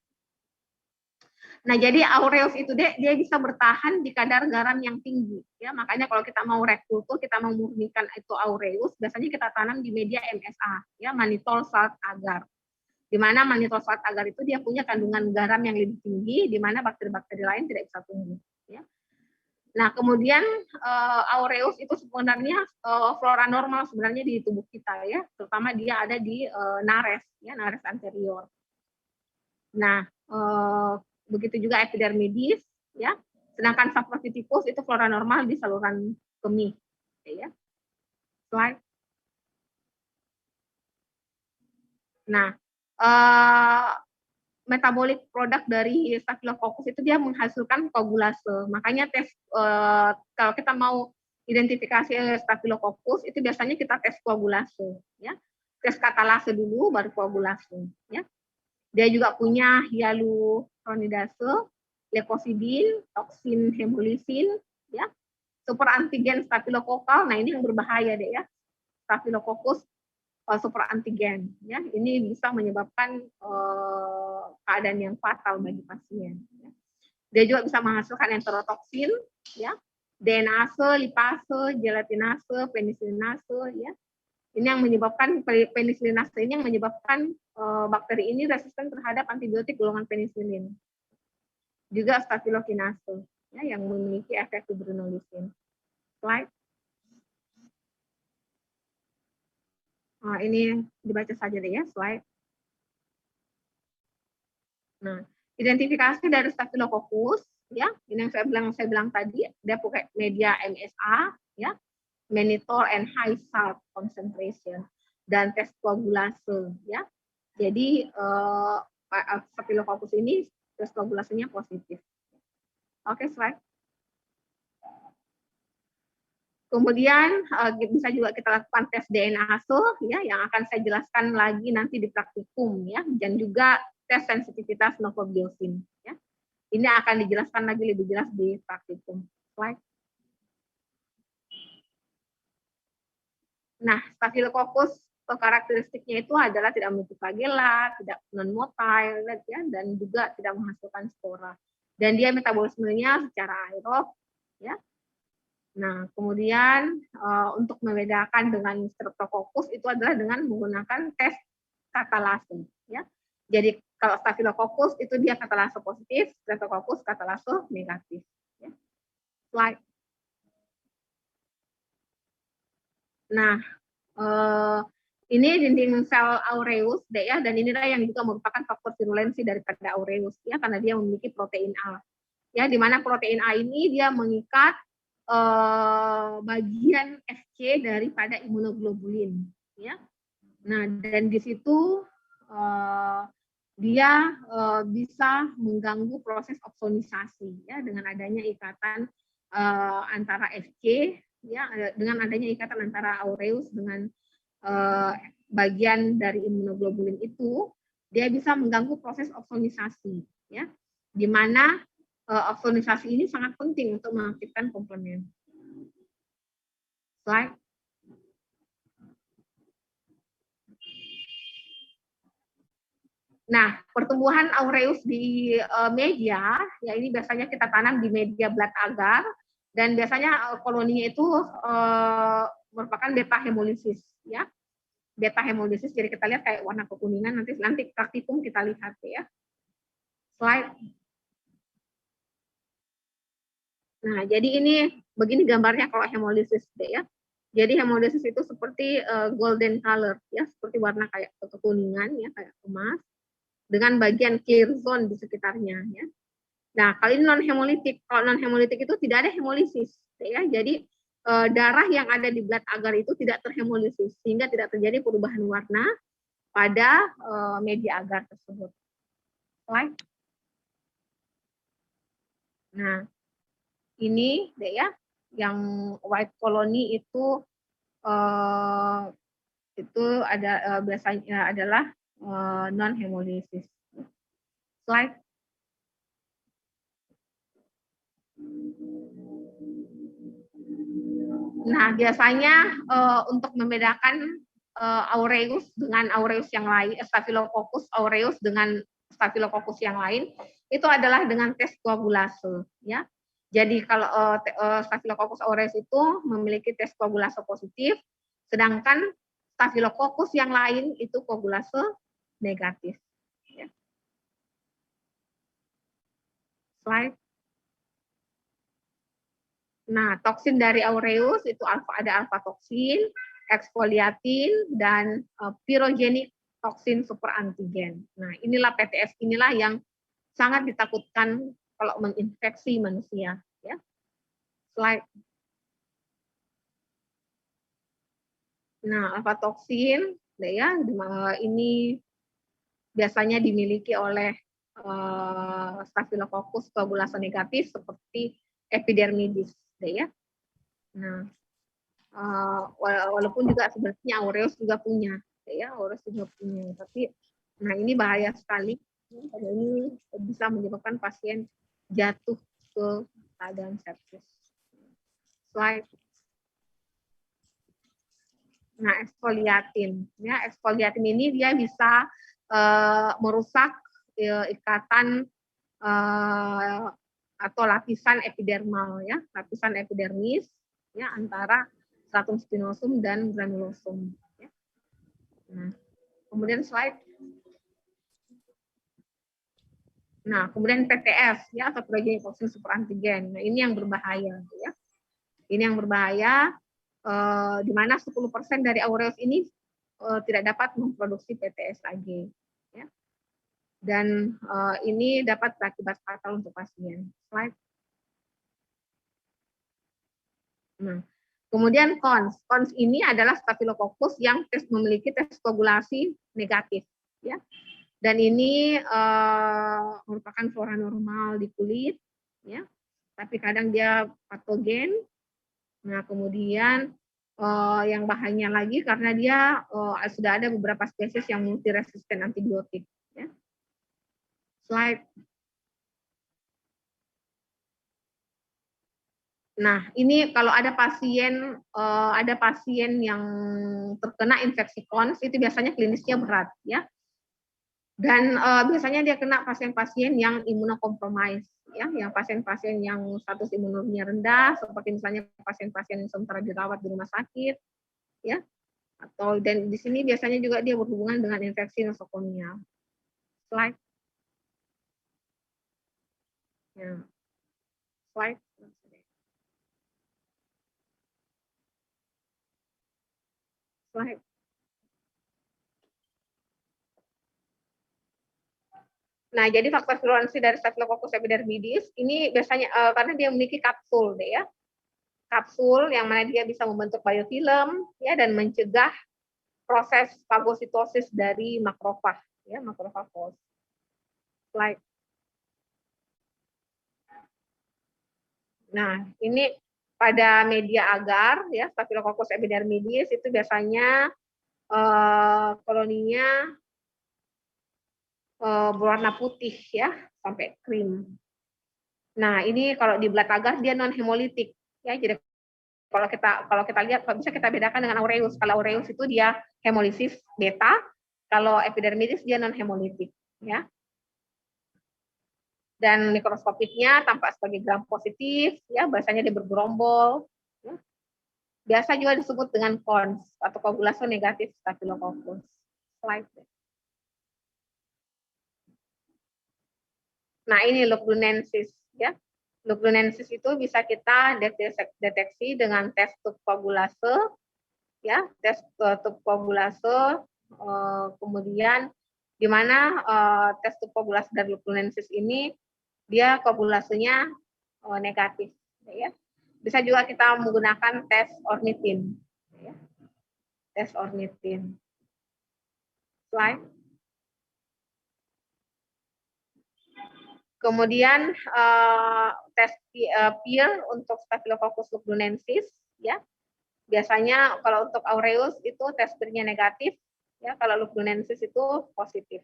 Nah, jadi aureus itu dia bisa bertahan di kadar garam yang tinggi. Ya, makanya kalau kita mau rekultur, kita mau murnikan itu aureus, biasanya kita tanam di media MSA, ya, mannitol salt agar. Di mana mannitol salt agar itu dia punya kandungan garam yang lebih tinggi, di mana bakteri-bakteri lain tidak bisa tumbuh. Ya. Nah, kemudian aureus itu sebenarnya flora normal sebenarnya di tubuh kita ya, terutama dia ada di nares, ya, nares anterior. Nah, begitu juga epidermidis, ya. Sedangkan saprofitivus itu flora normal di saluran kemih, ya. Slide. Nah, metabolik produk dari Staphylococcus itu dia menghasilkan koagulase. Makanya tes kalau kita mau identifikasi Staphylococcus itu biasanya kita tes koagulase, ya. Tes katalase dulu baru koagulase, ya. Dia juga punya hyaluronidase, leukosidin, toksin hemolisin, ya, super antigen stafilokokal. Nah, ini yang berbahaya deh ya, Staphylococcus super antigen. Ya, ini bisa menyebabkan keadaan yang fatal bagi pasien. Ya. Dia juga bisa menghasilkan enterotoksin, ya, DNase, lipase, gelatinase, penisilinase, ya. Ini yang menyebabkan penisilinase ini yang menyebabkan bakteri ini resisten terhadap antibiotik golongan penisilin. Juga staphylokinase, ya, yang memiliki efek fibrinolisin. Slide. Nah, ini dibaca saja deh ya, slide. Nah, identifikasi dari Staphylococcus, ya, ini yang saya bilang tadi, dia pakai media MSA, ya, monitor and high salt concentration, dan tes koagulase, ya. Jadi Staphylococcus ini tes koagulasinya positif. Oke, slide. Kemudian bisa juga kita lakukan tes DNase, ya, yang akan saya jelaskan lagi nanti di praktikum, ya, dan juga tes sensitivitas novobiosin, ya. Ini akan dijelaskan lagi lebih jelas di praktikum. Slide. Nah, Staphylococcus karakteristiknya itu adalah tidak memiliki flagella, tidak non-motile, ya, dan juga tidak menghasilkan spora. Dan dia metabolismenya secara aerob, ya. Nah, kemudian untuk membedakan dengan Streptococcus itu adalah dengan menggunakan tes katalase, ya. Jadi kalau Staphylococcus itu dia katalase positif, Streptococcus katalase negatif. Ya. Slide. Nah, ini dinding sel aureus, ya, dan inilah yang juga merupakan faktor virulensi daripada aureus, ya, karena dia memiliki protein A, ya, di mana protein A ini dia mengikat bagian FC daripada imunoglobulin, ya. Nah, dan di situ dia bisa mengganggu proses opsonisasi, ya, dengan adanya ikatan antara FC, ya, dengan adanya ikatan antara aureus dengan bagian dari imunoglobulin itu, dia bisa mengganggu proses opsonisasi, ya, di mana opsonisasi ini sangat penting untuk mengaktifkan komplement. Slide. Nah, pertumbuhan aureus di media, ya, ini biasanya kita tanam di media blood agar, dan biasanya koloninya itu merupakan beta hemolisis, ya. Beta hemolisis, jadi kita lihat kayak warna kekuningan, nanti praktikum kita lihat, ya. Slide. Nah, jadi ini begini gambarnya kalau hemolisis, ya. Jadi hemolisis itu seperti golden color, ya, seperti warna kayak kekuningan, ya, kayak emas, dengan bagian clear zone di sekitarnya, ya. Nah, kalau ini non hemolitik, kalau non hemolitik itu tidak ada hemolisis, ya. Jadi darah yang ada di blood agar itu tidak terhemolisis, sehingga tidak terjadi perubahan warna pada media agar tersebut. Slide. Nah, ini deh, ya, yang white colony itu ada biasanya adalah non hemolisis. Slide. Nah, biasanya untuk membedakan aureus dengan aureus yang lain, Staphylococcus aureus dengan Staphylococcus yang lain, itu adalah dengan tes koagulase, ya. Jadi kalau Staphylococcus aureus itu memiliki tes koagulase positif, sedangkan Staphylococcus yang lain itu koagulase negatif. Ya. Slide. Nah, toksin dari aureus itu ada alfa toksin, eksfoliatin, dan pirogenik toksin superantigen. Nah, inilah PTS inilah yang sangat ditakutkan kalau menginfeksi manusia. Ya. Slide. Nah, alfa toksin, ya, ini biasanya dimiliki oleh Staphylococcus coagulase negatif seperti epidermidis, ya. Nah, walaupun juga sebenarnya aureus juga punya, ya, aureus juga punya, tapi nah ini bahaya sekali, karena ini bisa menyebabkan pasien jatuh ke keadaan sepsis. Slide. Nah, eksfoliatin, ya, eksfoliatin ini dia bisa merusak ikatan atau lapisan epidermal ya, lapisan epidermis ya antara stratum spinosum dan granulosum. Ya. Nah, kemudian slide. Nah, kemudian PTS ya atau progenitor toxin superantigen. Nah, ini yang berbahaya ya. Ini yang berbahaya di mana 10% dari aureus ini tidak dapat memproduksi PTS lagi ya. Dan ini dapat berakibat fatal untuk pasien. Slide. Nah, kemudian cons. Cons ini adalah Staphylococcus yang memiliki tes koagulasi negatif ya. Dan ini merupakan flora normal di kulit, ya. Tapi kadang dia patogen. Nah, kemudian yang bahayanya lagi karena dia sudah ada beberapa spesies yang multiresisten antibiotik. Ya. Slide. Nah, ini kalau ada pasien yang terkena infeksi cons itu biasanya klinisnya berat, ya. Dan biasanya dia kena pasien-pasien yang imunokompromis, ya, yang pasien-pasien yang status imunologinya rendah, seperti misalnya pasien-pasien yang sementara dirawat di rumah sakit, ya, atau dan di sini biasanya juga dia berhubungan dengan infeksi nosokomial. Slide. Ya. Slide. Slide. Nah, jadi faktor virulensi dari Staphylococcus epidermidis ini biasanya karena dia memiliki kapsul deh ya. Kapsul yang mana dia bisa membentuk biofilm ya dan mencegah proses fagositosis dari makrofag ya, makrofagos. Slide. Nah, ini pada media agar ya, Staphylococcus epidermidis itu biasanya koloninya berwarna putih ya sampai krim. Nah, ini kalau di belat agar dia non hemolitik ya. Jadi kalau kita lihat bisa kita bedakan dengan aureus. Kalau aureus itu dia hemolisis beta, kalau epidermidis dia non hemolitik ya. Dan mikroskopiknya tampak sebagai gram positif ya, biasanya dia bergerombol. Ya. Biasa juga disebut dengan cons atau koagulasi negatif Staphylococcus. Slide. Nah, ini lugdunensis ya. Lugdunensis itu bisa kita deteksi dengan tes tub koagulase ya, tes tub koagulase kemudian di mana tes tub koagulase dari lugdunensis ini dia koagulasenya negatif ya. Bisa juga kita menggunakan tes ornitin ya. Tes ornitin. Slide. Kemudian tes PIR untuk Staphylococcus lugdunensis ya. Biasanya kalau untuk aureus itu tes PIR-nya negatif ya, kalau lugdunensis itu positif.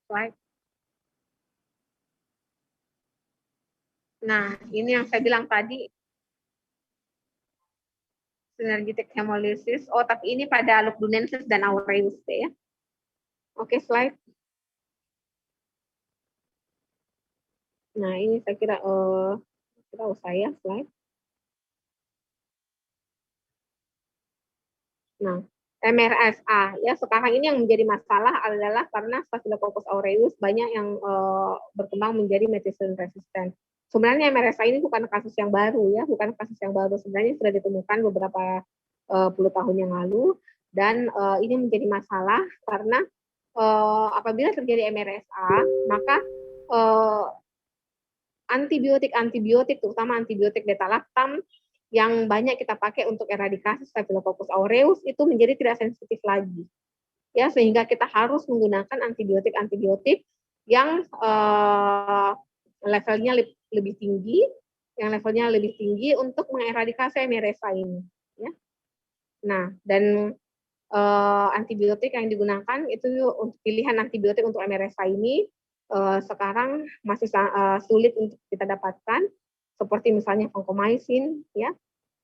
Slide. Nah, ini yang saya bilang tadi synergic hemolysis. Oh, tapi ini pada lugdunensis dan aureus ya. Oke, slide. Nah, ini saya kira usah ya, slide. Nah, MRSA ya sekarang ini yang menjadi masalah adalah karena Staphylococcus aureus banyak yang berkembang menjadi methicillin resistant. Sebenarnya MRSA ini bukan kasus yang baru ya, bukan kasus yang baru. Sebenarnya sudah ditemukan beberapa puluh tahun yang lalu dan ini menjadi masalah karena apabila terjadi MRSA maka antibiotik terutama antibiotik beta-lactam yang banyak kita pakai untuk eradikasi Staphylococcus aureus itu menjadi tidak sensitif lagi. Ya, sehingga kita harus menggunakan antibiotik yang levelnya lebih tinggi, untuk mengeradikasi MRSA ini. Ya. Nah, dan antibiotik yang digunakan itu untuk pilihan antibiotik untuk MRSA ini sekarang masih sulit untuk kita dapatkan, seperti misalnya vancomycin, ya.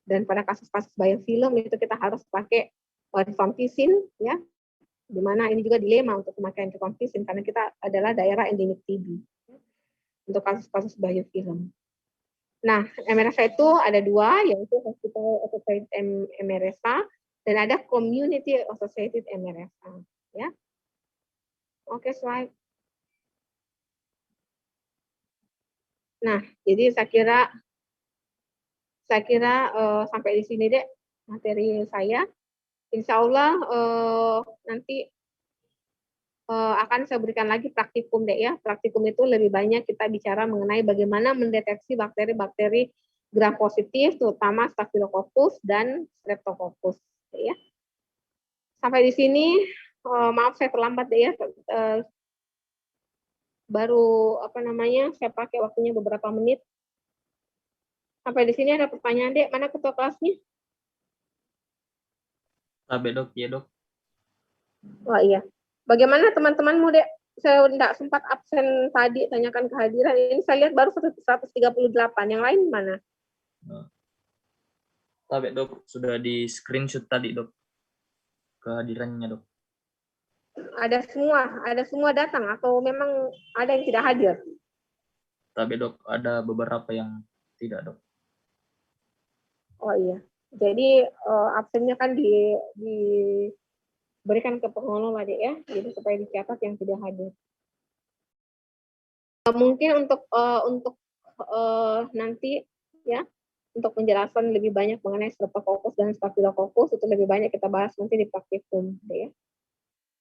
Dan pada kasus-kasus biofilm itu kita harus pakai rifampicin, ya. Di mana ini juga dilema untuk pemakaian rifampicin karena kita adalah daerah endemik TB. untuk kasus-kasus biofilm. Nah, MRSA itu ada dua, yaitu Hospital Associated MRSA dan ada Community Associated MRSA. Ya, oke, slide. Nah, jadi saya kira sampai di sini deh materi saya. Insya Allah nanti akan saya berikan lagi praktikum deh ya. Praktikum itu lebih banyak kita bicara mengenai bagaimana mendeteksi bakteri-bakteri gram positif, terutama Staphylococcus dan Streptococcus. Ya. Sampai di sini, maaf saya terlambat deh ya. Baru saya pakai waktunya beberapa menit. Sampai di sini ada pertanyaan dek, mana ketua kelasnya? Sampai dok, ya dok. Oh iya. Bagaimana teman-temanmu, Dek? Saya tidak sempat absen tadi, tanyakan kehadiran. Ini saya lihat baru 138. Yang lain mana? Sampai dok, sudah di screenshot tadi dok. Kehadirannya dok. Ada semua datang atau memang ada yang tidak hadir? Tapi dok, ada beberapa yang tidak dok. Oh iya. Jadi absennya kan diberikan ke pengelola deh ya, jadi supaya dicatat yang tidak hadir. Mungkin untuk nanti ya, untuk penjelasan lebih banyak mengenai Streptococcus dan Staphylococcus itu lebih banyak kita bahas nanti di praktikum deh ya.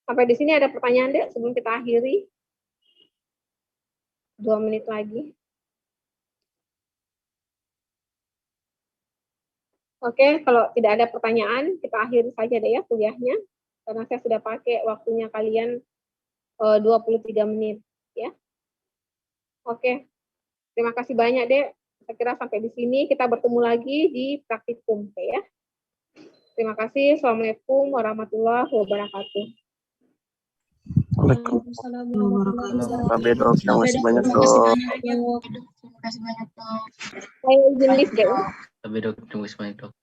Sampai di sini ada pertanyaan deh sebelum kita akhiri. 2 menit lagi. Oke, kalau tidak ada pertanyaan, kita akhiri saja deh ya kuliahnya. Karena saya sudah pakai waktunya kalian 23 menit. Ya. Oke, terima kasih banyak deh. Saya kira sampai di sini kita bertemu lagi di praktikum. Ya. Terima kasih. Assalamualaikum warahmatullahi wabarakatuh. Waalaikumsalam warahmatullahi wabarakatuh. Terima kasih banyak dok. Saya izin lift deh. Tapi dok, terima kasih banyak dok.